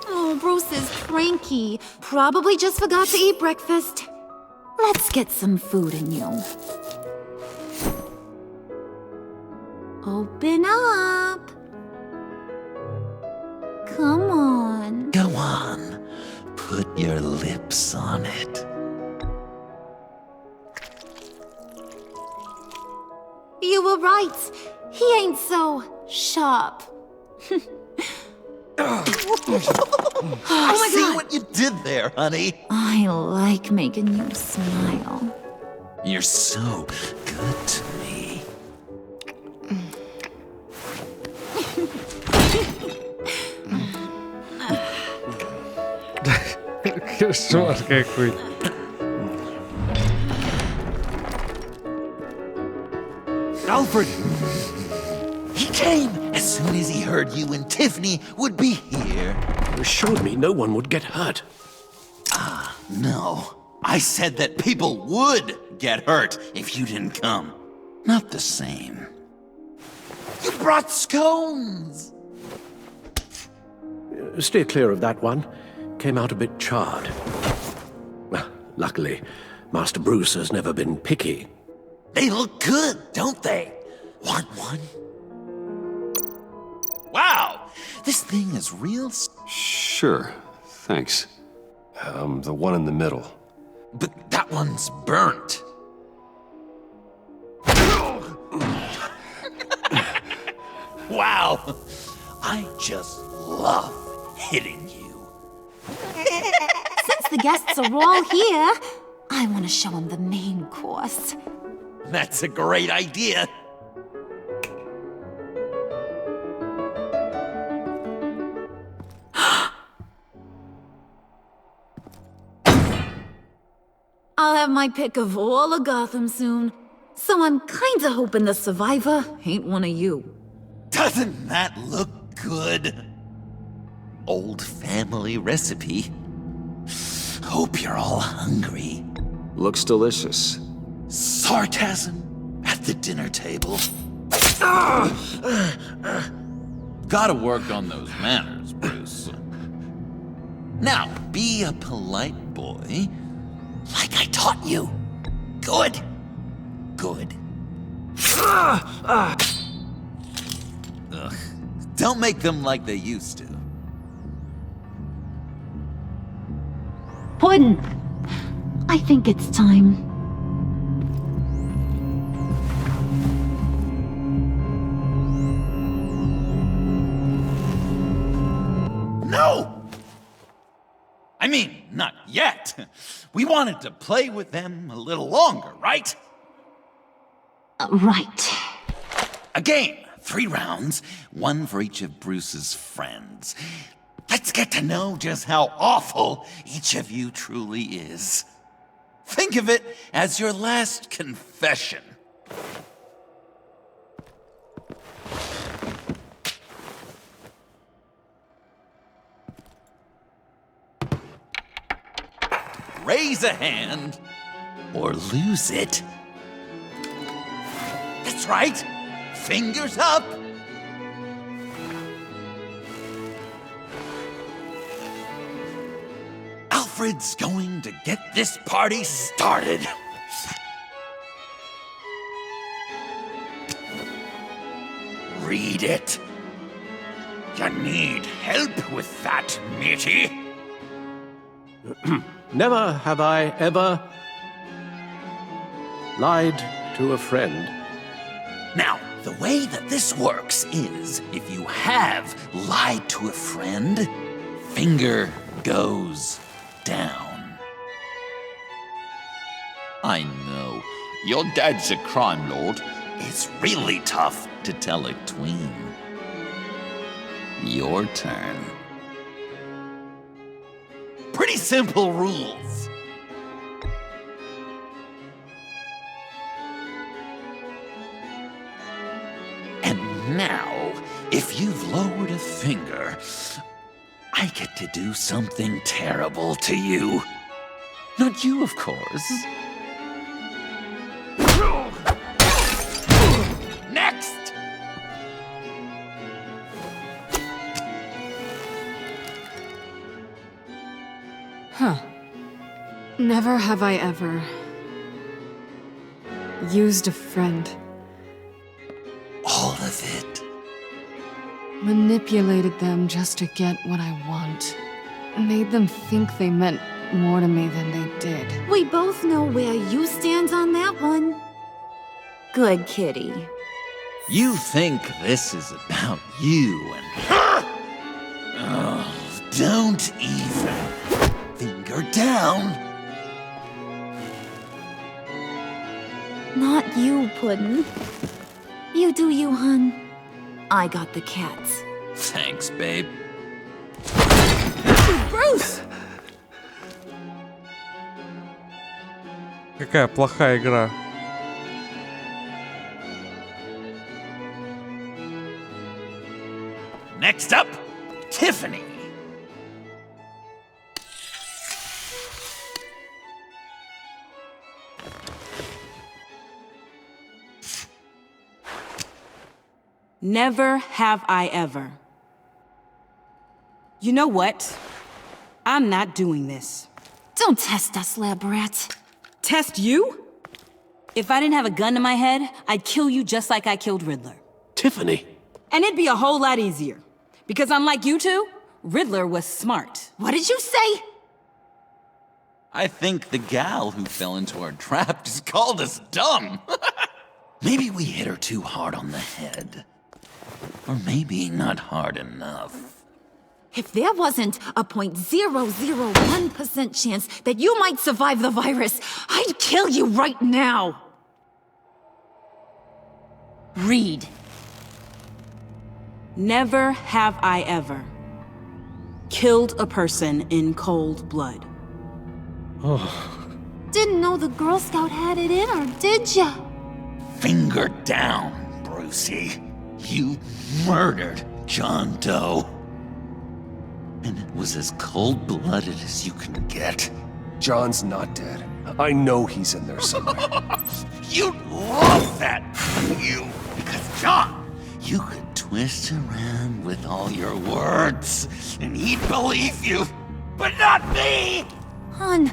Oh, Bruce is cranky. Probably just forgot to eat breakfast. Let's get some food in you. Open up. Come on. Go on. Put your lips on it. You were right. He ain't so sharp. I see what you did there, honey. I like making you smile. You're so good to me. Кошмар какой. Alfred! He came as soon as he heard you and Tiffany would be here. You assured me no one would get hurt. No. I said that people would get hurt if you didn't come. Not the same. You brought scones! Steer clear of that one. Came out a bit charred. Well, luckily, Master Bruce has never been picky. They look good, don't they? Want one? Wow! This thing is real. Sure, thanks. The one in the middle. But that one's burnt. Wow! I just love hitting you. Since the guests are all here, I want to show them the main course. That's a great idea. I'll have my pick of all of Gotham soon, so I'm kinda hoping the survivor ain't one of you. Doesn't that look good? Old family recipe. Hope you're all hungry. Looks delicious. Sarcasm at the dinner table. Gotta work on those manners, Bruce. Now, be a polite boy, like I taught you. Good. Good. Ugh. Don't make them like they used to. Puddin', I think it's time. No! I mean, not yet. We wanted to play with them a little longer, right? Right. A game. 3 rounds, 1 for each of Bruce's friends. Let's get to know just how awful each of you truly is. Think of it as your last confession. Raise a hand or lose it. That's right. Fingers up. Alfred's going to get this party started. Read it. You need help with that, matey? Never have I ever lied to a friend. Now, the way that this works is, if you have lied to a friend, finger goes down. I know, your dad's a crime lord. It's really tough to tell a tween. Your turn. Pretty simple rules. And now, if you've lowered a finger, I get to do something terrible to you. Not you, of course. Huh. Never have I ever used a friend. All of it. Manipulated them just to get what I want. Made them think they meant more to me than they did. We both know where you stand on that one. Good kitty. You think this is about you and... Oh, don't even. Finger down. Not you, Puddin'. You do you, hun. I got the cats. Thanks, babe. Bruce! Какая плохая игра. Next up, Tiffany. Never have I ever. You know what? I'm not doing this. Don't test us, lab rat. Test you? If I didn't have a gun to my head, I'd kill you just like I killed Riddler. Tiffany. And it'd be a whole lot easier. Because unlike you two, Riddler was smart. What did you say? I think the gal who fell into our trap just called us dumb. Maybe we hit her too hard on the head. Or maybe not hard enough. If there wasn't a 0.001% chance that you might survive the virus, I'd kill you right now. Read. Never have I ever killed a person in cold blood. Didn't know the Girl Scout had it in her, did ya? Finger down, Brucey. You murdered John Doe. And it was as cold-blooded as you can get. John's not dead. I know he's in there somewhere. You'd love that, you. Because John, you could twist around with all your words, and he'd believe you. But not me! Hun,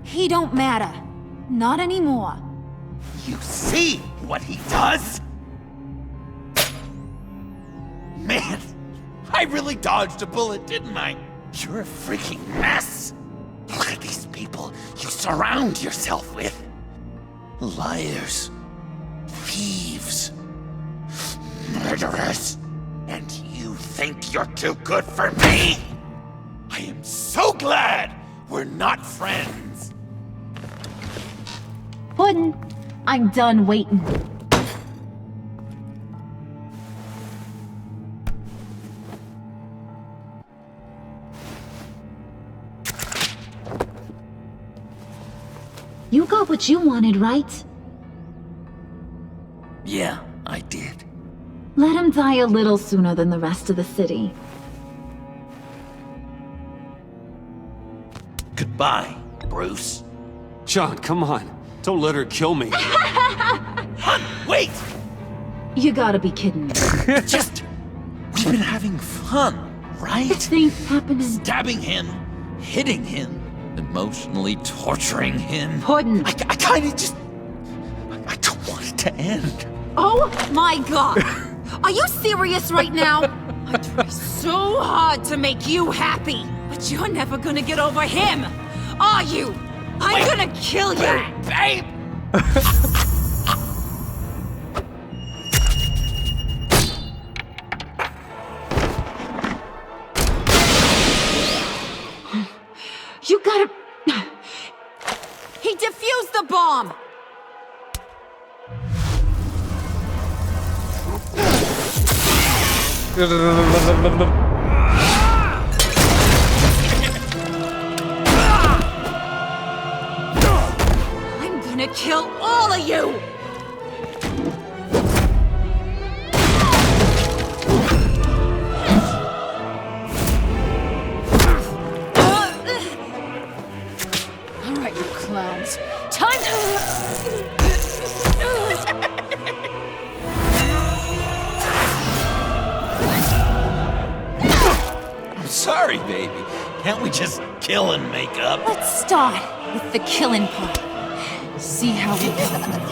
he don't matter. Not anymore. You see what he does? Man, I really dodged a bullet, didn't I? You're a freaking mess. Look at these people you surround yourself with. Liars, thieves, murderers. And you think you're too good for me? I am so glad we're not friends. Puddin', I'm done waiting. You got what you wanted, right? Yeah, I did. Let him die a little sooner than the rest of the city. Goodbye, Bruce. John, come on. Don't let her kill me. Hun, wait! You gotta be kidding me. We've been having fun, right? This ain't happening. Stabbing him, hitting him, emotionally torturing him. Puddin'. I kinda just... I don't want it to end. Oh my god! Are you serious right now? I try so hard to make you happy, but you're never gonna get over him, are you? I'm gonna kill you! Babe! You gotta... He defused the bomb! I'm gonna kill all of you! All right, you clowns. Time to... I'm sorry, baby. Can't we just kill and make up? Let's start with the killing part. See how we go.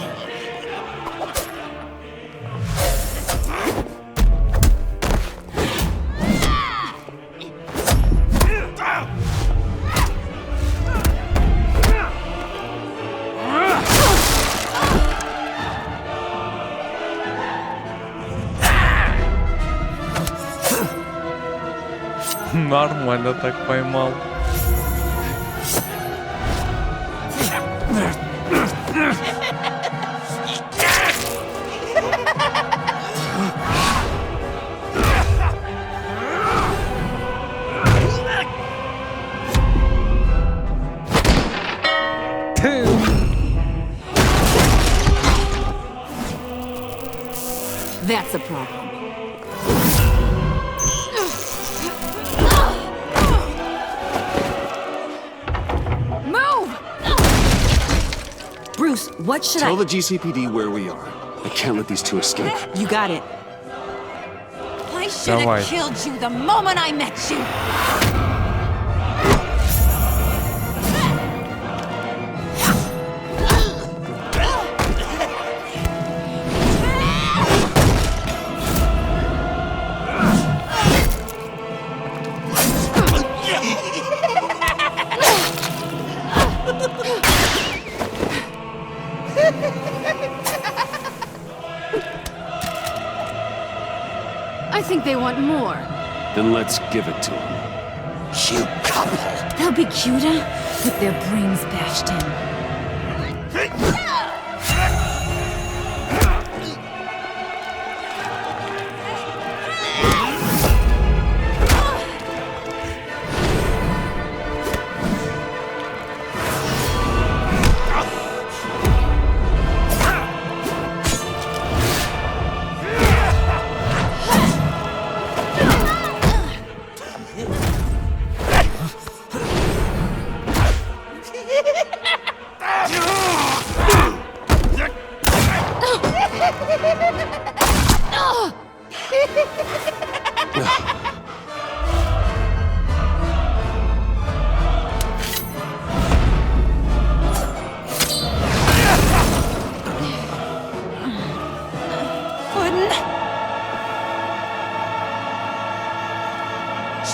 Нормально так поймал. That's a problem. Bruce, what should Tell the GCPD where we are. I can't let these two escape. You got it. I should have killed you the moment I met you. I think they want more. Then let's give it to them. Cute couple. They'll be cuter with their brains bashed in.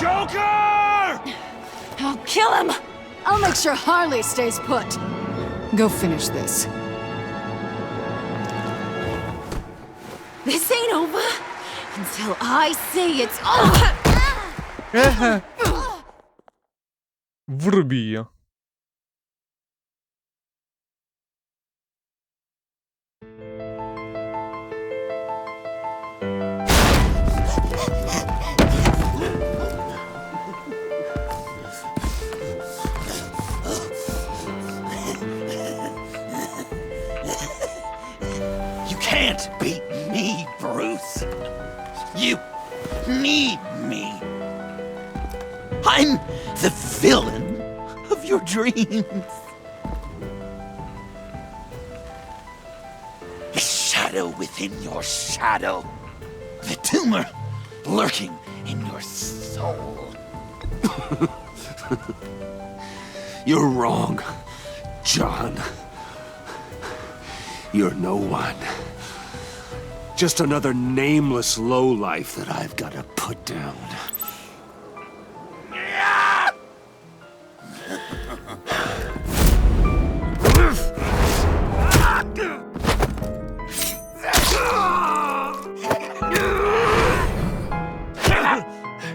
Joker! I'll kill him! I'll make sure Harley stays put. Go finish this. This ain't over until I say it's over! Вруби ее. Can't beat me, Bruce. You need me. I'm the villain of your dreams. The shadow within your shadow. The tumor lurking in your soul. You're wrong, John. You're no one. Just another nameless lowlife that I've got to put down.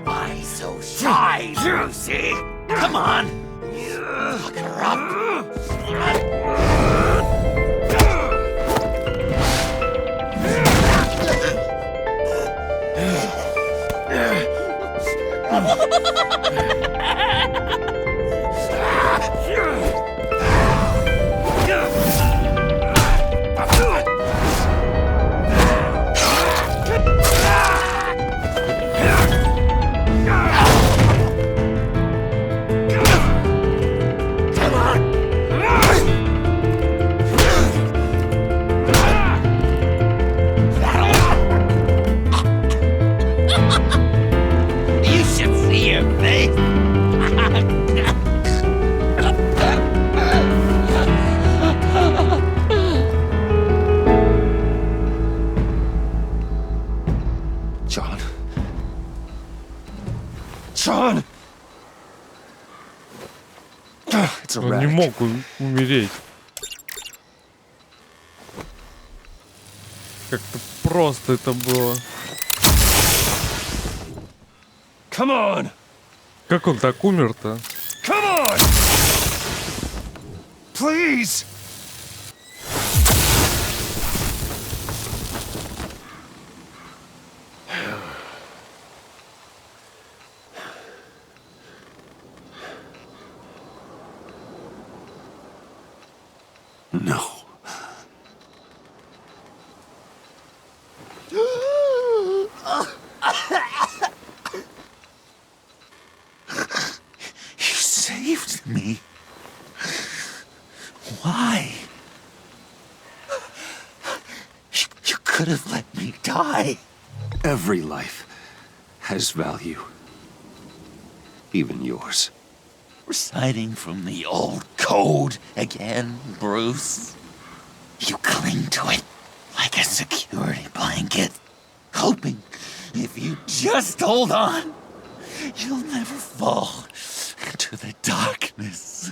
Why so shy, Lucy? Come on. Look her up. It's a Он не wreck. мог умереть. Как-то просто это было. Come on! Как он так умер-то? Come on! Please! No. You saved me. Why? You could have let me die. Every life has value. Even yours. Reciting from the old code again, Bruce. You cling to it like a security blanket, hoping if you just hold on, you'll never fall into the darkness.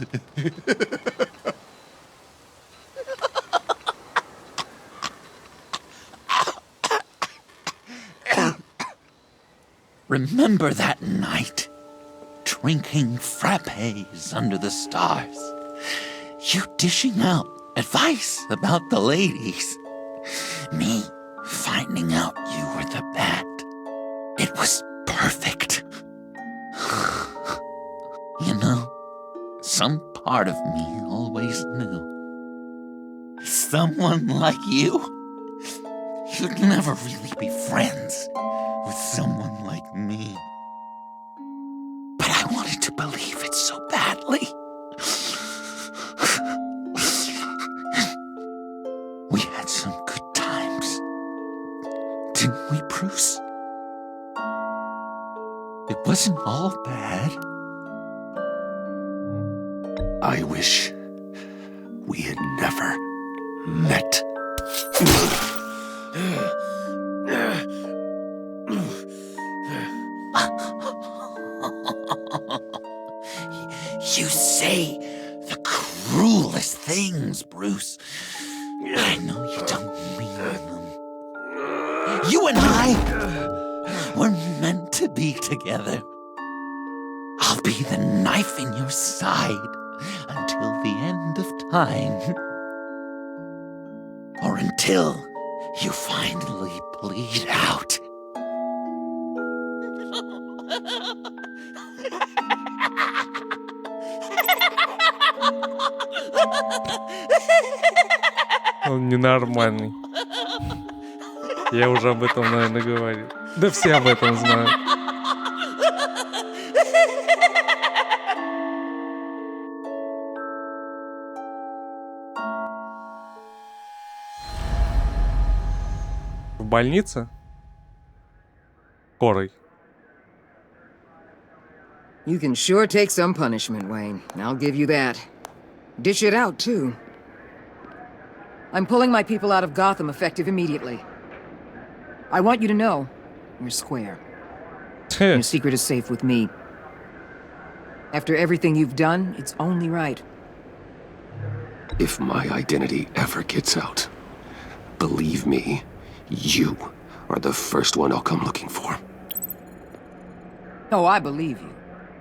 Remember that night? Drinking frappes under the stars. You dishing out advice about the ladies. Me finding out you were the bat. It was perfect. You know, some part of me always knew. Someone like you, you'd never really be friends with someone like me. But I wanted to believe it so badly. We had some good times, didn't we, Bruce? It wasn't all bad. I wish we had never met. You say the cruelest things, Bruce. I know you don't mean them. You and I were meant to be together. I'll be the knife in your side until the end of time. Or until you finally bleed out. Он ненормальный. Я уже об этом, наверное, говорил. Да все об этом знают. В больнице? Скорой. You can sure take some punishment, Wayne. I'll give you that. Dish it out, too. I'm pulling my people out of Gotham effective immediately. I want you to know, you're square. Your secret is safe with me. After everything you've done, it's only right. If my identity ever gets out, believe me, you are the first one I'll come looking for. Oh, I believe you.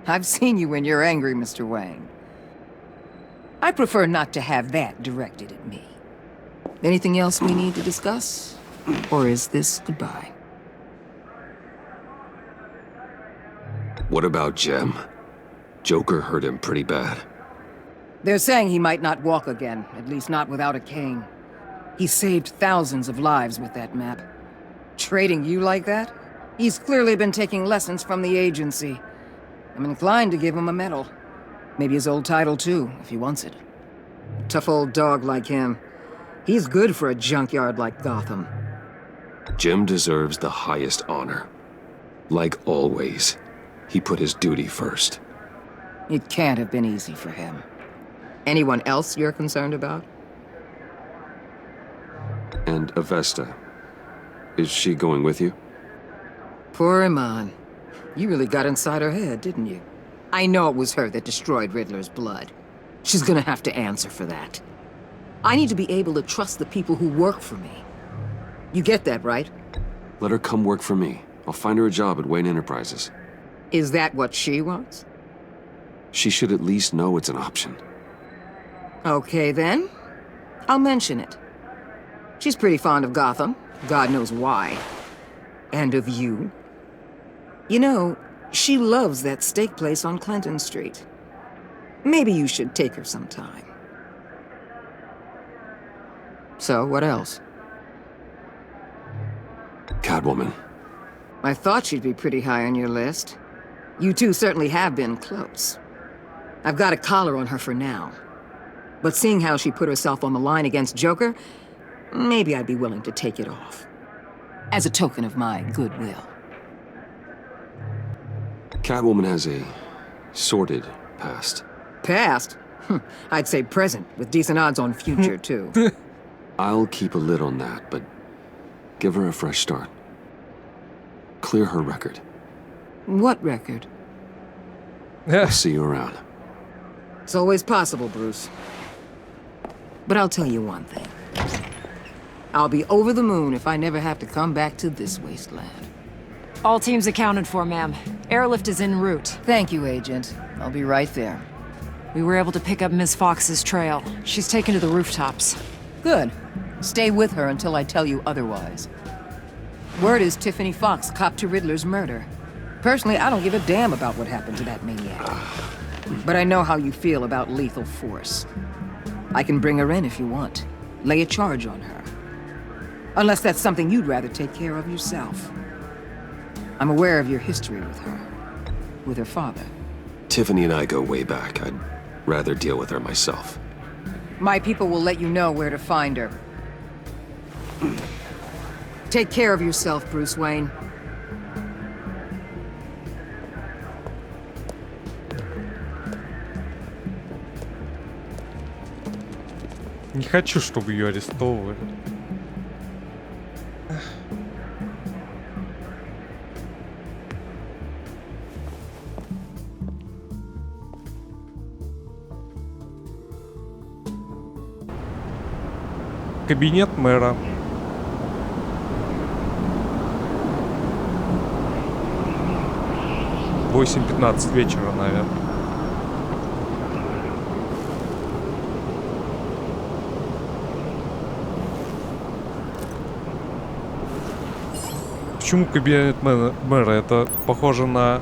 I've seen you when you're angry, Mr. Wayne. I prefer not to have that directed at me. Anything else we need to discuss? Or is this goodbye? What about Jem? Joker hurt him pretty bad. They're saying he might not walk again, at least not without a cane. He saved thousands of lives with that map. Trading you like that? He's clearly been taking lessons from the agency. I'm inclined to give him a medal. Maybe his old title too, if he wants it. A tough old dog like him. He's good for a junkyard like Gotham. Jem deserves the highest honor. Like always, he put his duty first. It can't have been easy for him. Anyone else you're concerned about? And Avesta. Is she going with you? Poor Iman. You really got inside her head, didn't you? I know it was her that destroyed Riddler's blood. She's gonna have to answer for that. I need to be able to trust the people who work for me. You get that, right? Let her come work for me. I'll find her a job at Wayne Enterprises. Is that what she wants? She should at least know it's an option. Okay, then. I'll mention it. She's pretty fond of Gotham. God knows why. And of you. You know, she loves that steak place on Clinton Street. Maybe you should take her sometime. So, what else? Catwoman. I thought she'd be pretty high on your list. You two certainly have been close. I've got a collar on her for now. But seeing how she put herself on the line against Joker, maybe I'd be willing to take it off. As a token of my goodwill. Catwoman has a sordid past. Past? I'd say present, with decent odds on future, too. I'll keep a lid on that, but give her a fresh start. Clear her record. What record? I'll see you around. It's always possible, Bruce. But I'll tell you one thing. I'll be over the moon if I never have to come back to this wasteland. All teams accounted for, ma'am. Airlift is en route. Thank you, Agent. I'll be right there. We were able to pick up Ms. Fox's trail. She's taken to the rooftops. Good. Stay with her until I tell you otherwise. Word is Tiffany Fox copped to Riddler's murder. Personally, I don't give a damn about what happened to that maniac. But I know how you feel about lethal force. I can bring her in if you want. Lay a charge on her. Unless that's something you'd rather take care of yourself. I'm aware of your history with her. With her father. Tiffany and I go way back. I'd rather deal with her myself. My people will let you know where to find her. Take care of yourself, Bruce Wayne. Не хочу, чтобы ее арестовывали. Кабинет мэра. В 8:15 вечера, наверное. Почему кабинет мэра? Это похоже на...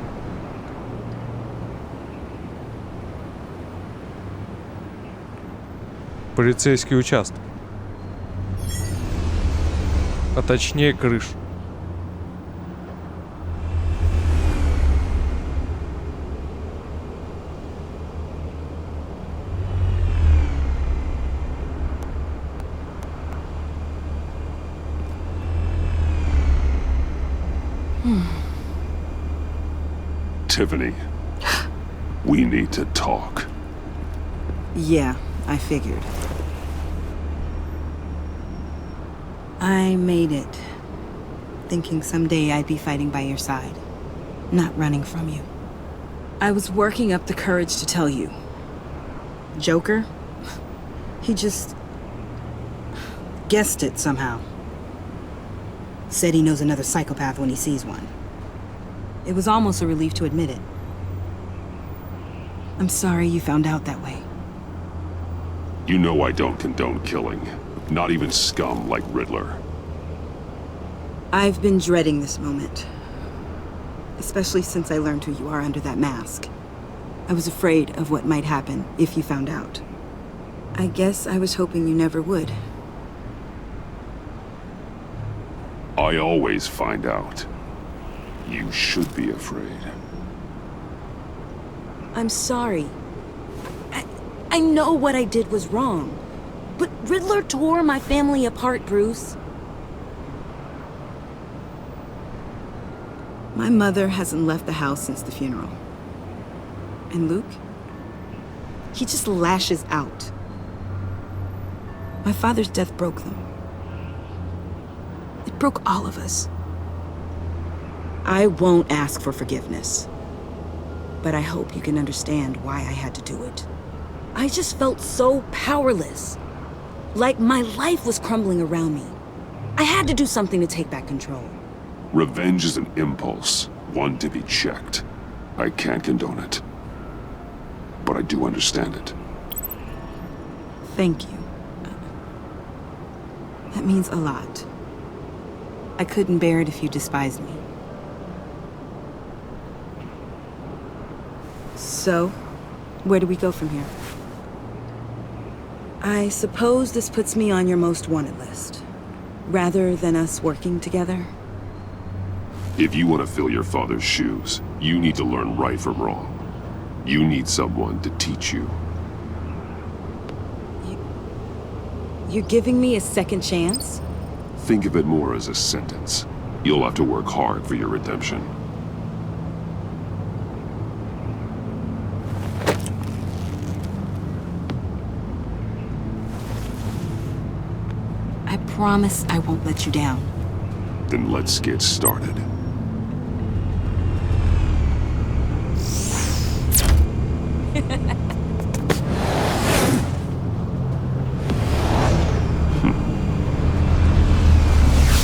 полицейский участок. А точнее крышу. Tiffany, we need to talk. Yeah, I figured. I made it, thinking someday I'd be fighting by your side, not running from you. I was working up the courage to tell you. Joker? He just... guessed it somehow. Said he knows another psychopath when he sees one. It was almost a relief to admit it. I'm sorry you found out that way. You know I don't condone killing. Not even scum like Riddler. I've been dreading this moment. Especially since I learned who you are under that mask. I was afraid of what might happen if you found out. I guess I was hoping you never would. I always find out. You should be afraid. I'm sorry. I know what I did was wrong. But Riddler tore my family apart, Bruce. My mother hasn't left the house since the funeral. And Luke? He just lashes out. My father's death broke them. It broke all of us. I won't ask for forgiveness. But I hope you can understand why I had to do it. I just felt so powerless. Like my life was crumbling around me. I had to do something to take back control. Revenge is an impulse, one to be checked. I can't condone it. But I do understand it. Thank you. That means a lot. I couldn't bear it if you despised me. So, where do we go from here? I suppose this puts me on your most wanted list, rather than us working together. If you want to fill your father's shoes, you need to learn right from wrong. You need someone to teach you. You're giving me a second chance? Think of it more as a sentence. You'll have to work hard for your redemption. I promise I won't let you down. Then let's get started.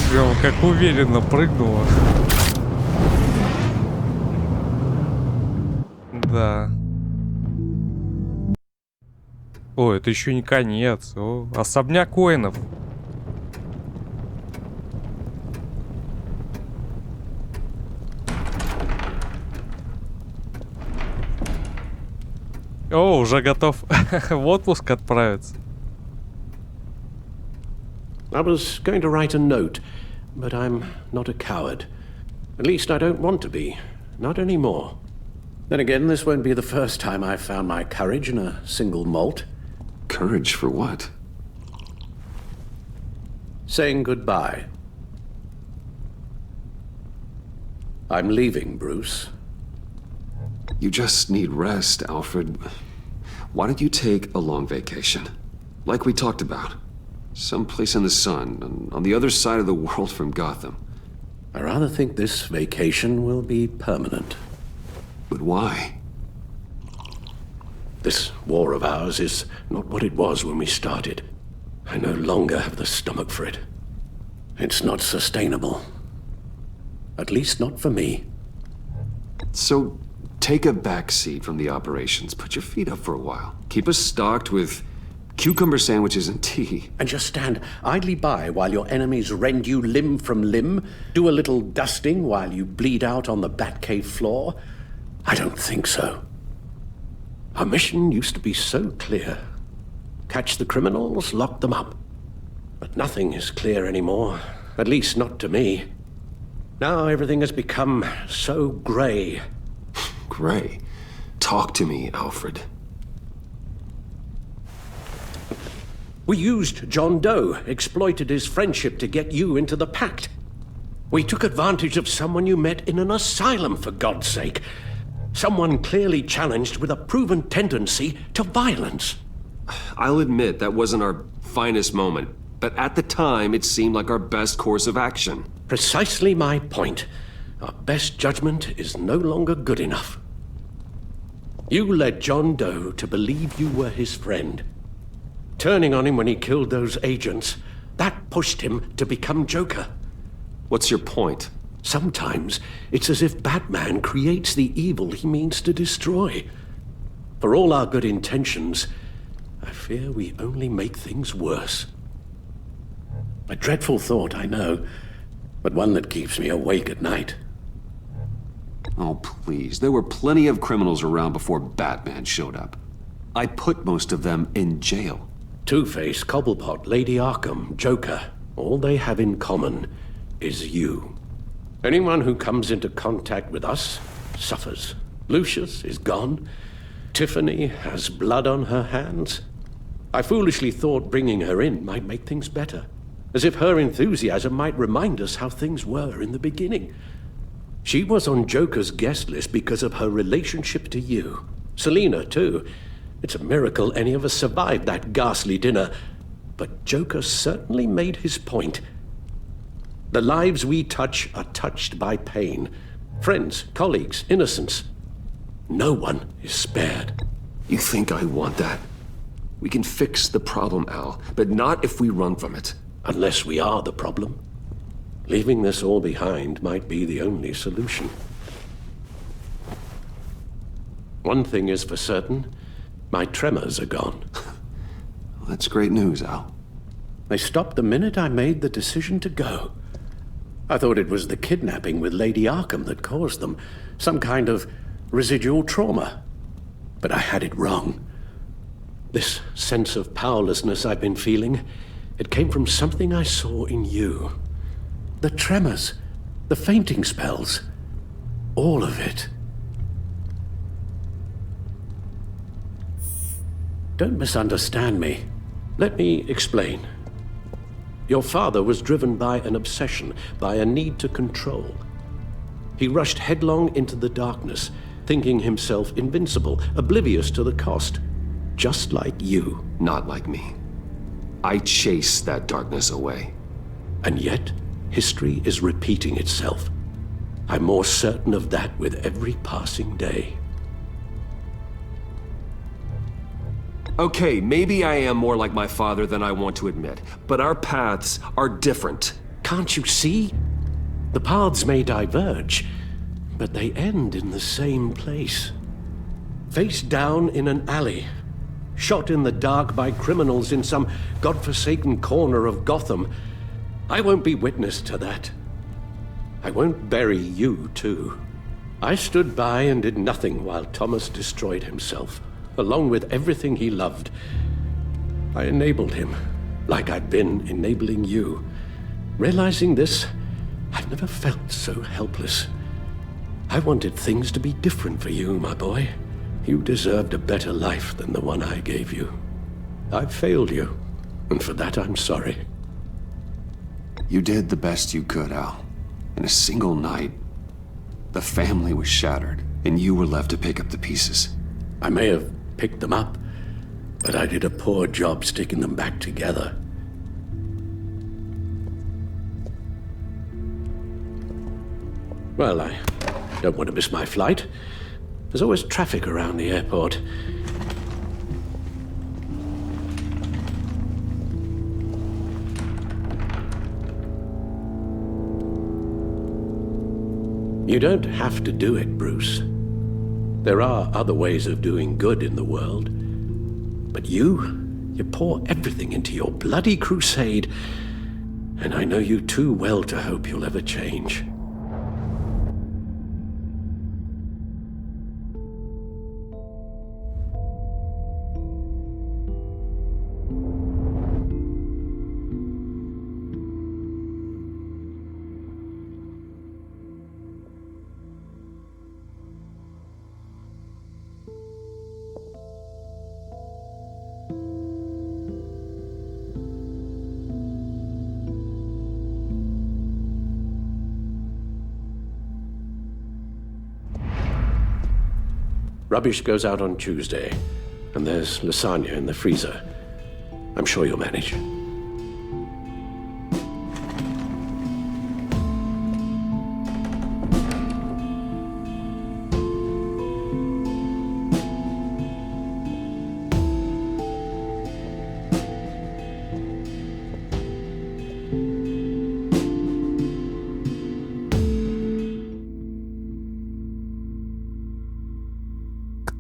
Прям как уверенно прыгнула. Да. О, это еще не конец. О, особняк воинов. О, уже готов в отпуск отправиться. I was going to write a note, but I'm not a coward. At least I don't want to be. Not anymore. Then again, this won't be the first time I've found my courage in a single malt. Courage for what? Saying goodbye. I'm leaving, Bruce. You just need rest, Alfred. Why don't you take a long vacation? Like we talked about. Someplace in the sun, on the other side of the world from Gotham. I rather think this vacation will be permanent. But why? This war of ours is not what it was when we started. I no longer have the stomach for it. It's not sustainable. At least not for me. So, take a back seat from the operations. Put your feet up for a while. Keep us stocked with cucumber sandwiches and tea. And just stand idly by while your enemies rend you limb from limb? Do a little dusting while you bleed out on the Batcave floor? I don't think so. Our mission used to be so clear. Catch the criminals, lock them up. But nothing is clear anymore. At least not to me. Now everything has become so gray. Gray? Talk to me, Alfred. We used John Doe, exploited his friendship to get you into the pact. We took advantage of someone you met in an asylum, for God's sake. Someone clearly challenged with a proven tendency to violence. I'll admit that wasn't our finest moment, but at the time it seemed like our best course of action. Precisely my point. Our best judgment is no longer good enough. You led John Doe to believe you were his friend. Turning on him when he killed those agents, that pushed him to become Joker. What's your point? Sometimes it's as if Batman creates the evil he means to destroy. For all our good intentions, I fear we only make things worse. A dreadful thought, I know, but one that keeps me awake at night. Oh, please. There were plenty of criminals around before Batman showed up. I put most of them in jail. Two-Face, Cobblepot, Lady Arkham, Joker, all they have in common is you. Anyone who comes into contact with us suffers. Lucius is gone. Tiffany has blood on her hands. I foolishly thought bringing her in might make things better, as if her enthusiasm might remind us how things were in the beginning. She was on Joker's guest list because of her relationship to you. Selina, too. It's a miracle any of us survived that ghastly dinner. But Joker certainly made his point. The lives we touch are touched by pain. Friends, colleagues, innocents. No one is spared. You think I want that? We can fix the problem, Al, but not if we run from it. Unless we are the problem. Leaving this all behind might be the only solution. One thing is for certain, my tremors are gone. That's great news, Al. They stopped the minute I made the decision to go. I thought it was the kidnapping with Lady Arkham that caused them, some kind of residual trauma. But I had it wrong. This sense of powerlessness I've been feeling, it came from something I saw in you. The tremors, the fainting spells, all of it. Don't misunderstand me. Let me explain. Your father was driven by an obsession, by a need to control. He rushed headlong into the darkness, thinking himself invincible, oblivious to the cost. Just like you. Not like me. I chase that darkness away. And yet, history is repeating itself. I'm more certain of that with every passing day. Okay, maybe I am more like my father than I want to admit, but our paths are different. Can't you see? The paths may diverge, but they end in the same place. Face down in an alley, shot in the dark by criminals in some godforsaken corner of Gotham. I won't be witness to that. I won't bury you, too. I stood by and did nothing while Thomas destroyed himself, along with everything he loved. I enabled him, like I'd been enabling you. Realizing this, I've never felt so helpless. I wanted things to be different for you, my boy. You deserved a better life than the one I gave you. I failed you, and for that I'm sorry. You did the best you could, Al. In a single night, the family was shattered, and you were left to pick up the pieces. I may have picked them up, but I did a poor job sticking them back together. Well, I don't want to miss my flight. There's always traffic around the airport. You don't have to do it, Bruce. There are other ways of doing good in the world. But you pour everything into your bloody crusade, and I know you too well to hope you'll ever change. Rubbish goes out on Tuesday, and there's lasagna in the freezer. I'm sure you'll manage.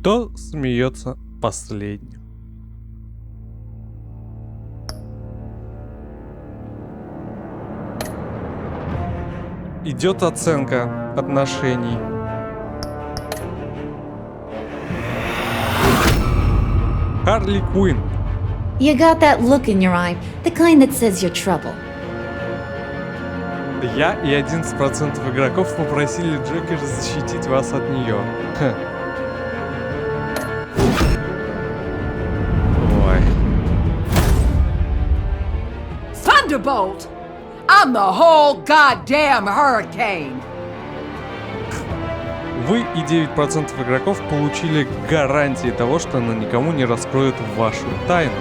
Кто смеется последним? Идет оценка отношений. Харли Квинн. You got that look in your eye, the kind that says you're trouble. Я и 11% игроков попросили Джокера защитить вас от нее. Ой. Thunderbolt! I'm the whole goddamn hurricane! Вы и 9% игроков получили гарантии того, что она никому не раскроет вашу тайну.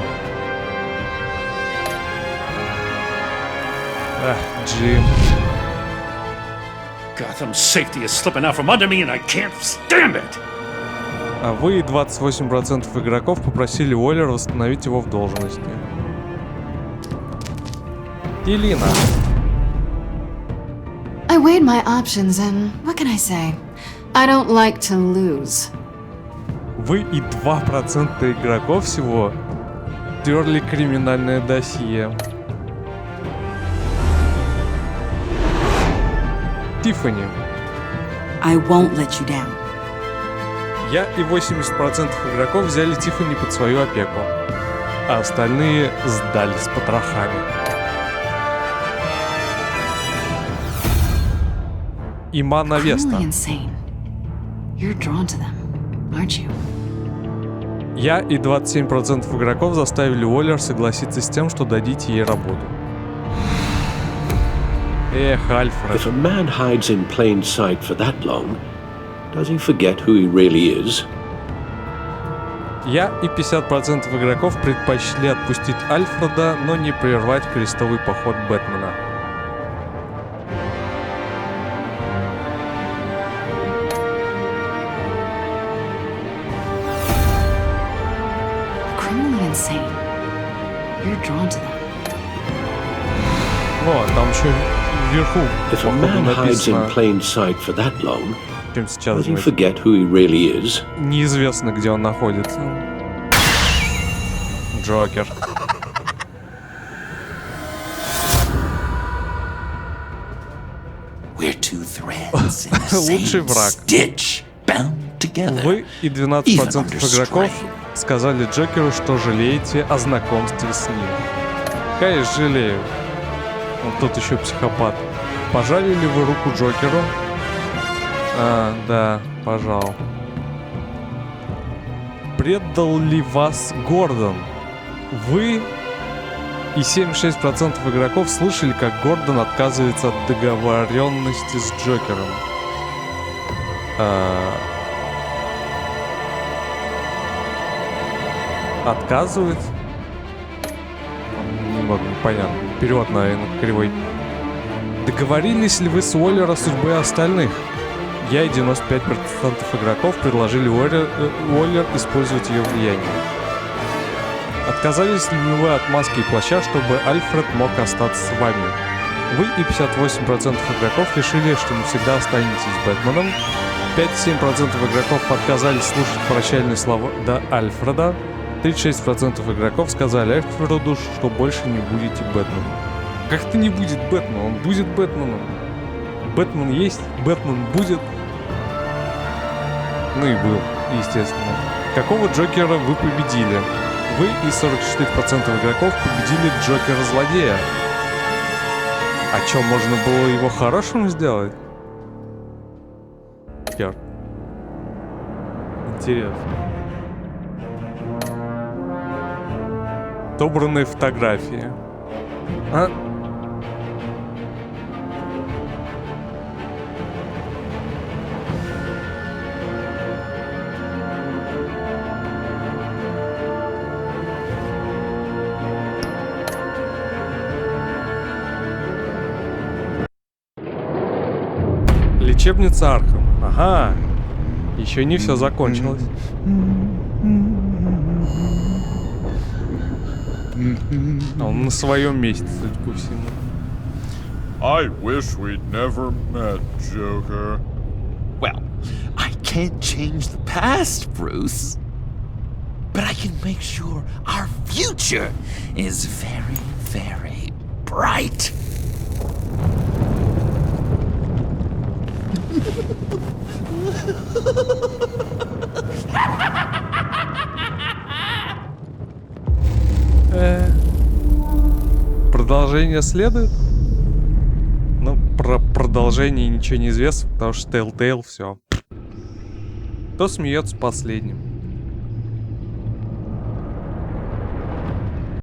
Ах, Джим. Gotham's safety is slipping out from under me and I can't stand it! А вы и 28% игроков попросили Уоллера восстановить его в должности. Илина. I weighed my options and what can I say? I don't like to lose. Вы и 2% игроков всего терли криминальное досье. Тиффани. I won't let you down. Я и 80% игроков взяли Тиффани под свою опеку, а остальные сдали с потрохами. Имана Веста. You're drawn to them, aren't you? Я и 27% игроков заставили Уоллер согласиться с тем, что дадите ей работу. Эх, Альфред. If a man hides in plain sight for that long, does he forget who he really is? Я и 50% игроков предпочли отпустить Альфреда, но не прервать крестовый поход Бэтмена. О, там еще вверху написано, чем сейчас неизвестно, где он находится. Джокер. Лучший враг. Вы и 12% игроков сказали Джокеру, что жалеете о знакомстве с ним. Конечно, жалею. Вот тут еще психопат. Пожали ли вы руку Джокеру? А, да, пожал. Предал ли вас Гордон? Вы и 76% игроков слышали, как Гордон отказывается от договоренности с Джокером. Отказывает? Непонятно. Перевод, наверное, кривой. Договорились ли вы с Уоллер о судьбе остальных? Я и 95% игроков предложили Уоллер использовать ее влияние. Отказались ли вы от маски и плаща, чтобы Альфред мог остаться с вами? Вы и 58% игроков решили, что навсегда останетесь с Бэтменом. 5-7% игроков отказались слушать прощальные слова до Альфреда. 36% игроков сказали Альфреду, что больше не будете Бэтменом. Как-то не будет Бэтмен, он будет Бэтменом. Бэтмен есть, Бэтмен будет. Ну и был, естественно. Какого Джокера вы победили? Вы и 44% игроков победили Джокера-злодея. А чё, можно было его хорошим сделать? Черт. Интересно. Отобранные фотографии. А? Лечебница Арkham. Ага. Еще не все закончилось. Он на своем месте, судя по всему. I wish we'd never met, Joker. Well, I can't change the past, Bruce. But I can make sure our future is very, very bright. Продолжение следует? Ну, про продолжение ничего не известно, потому что Telltale все. Кто смеется последним?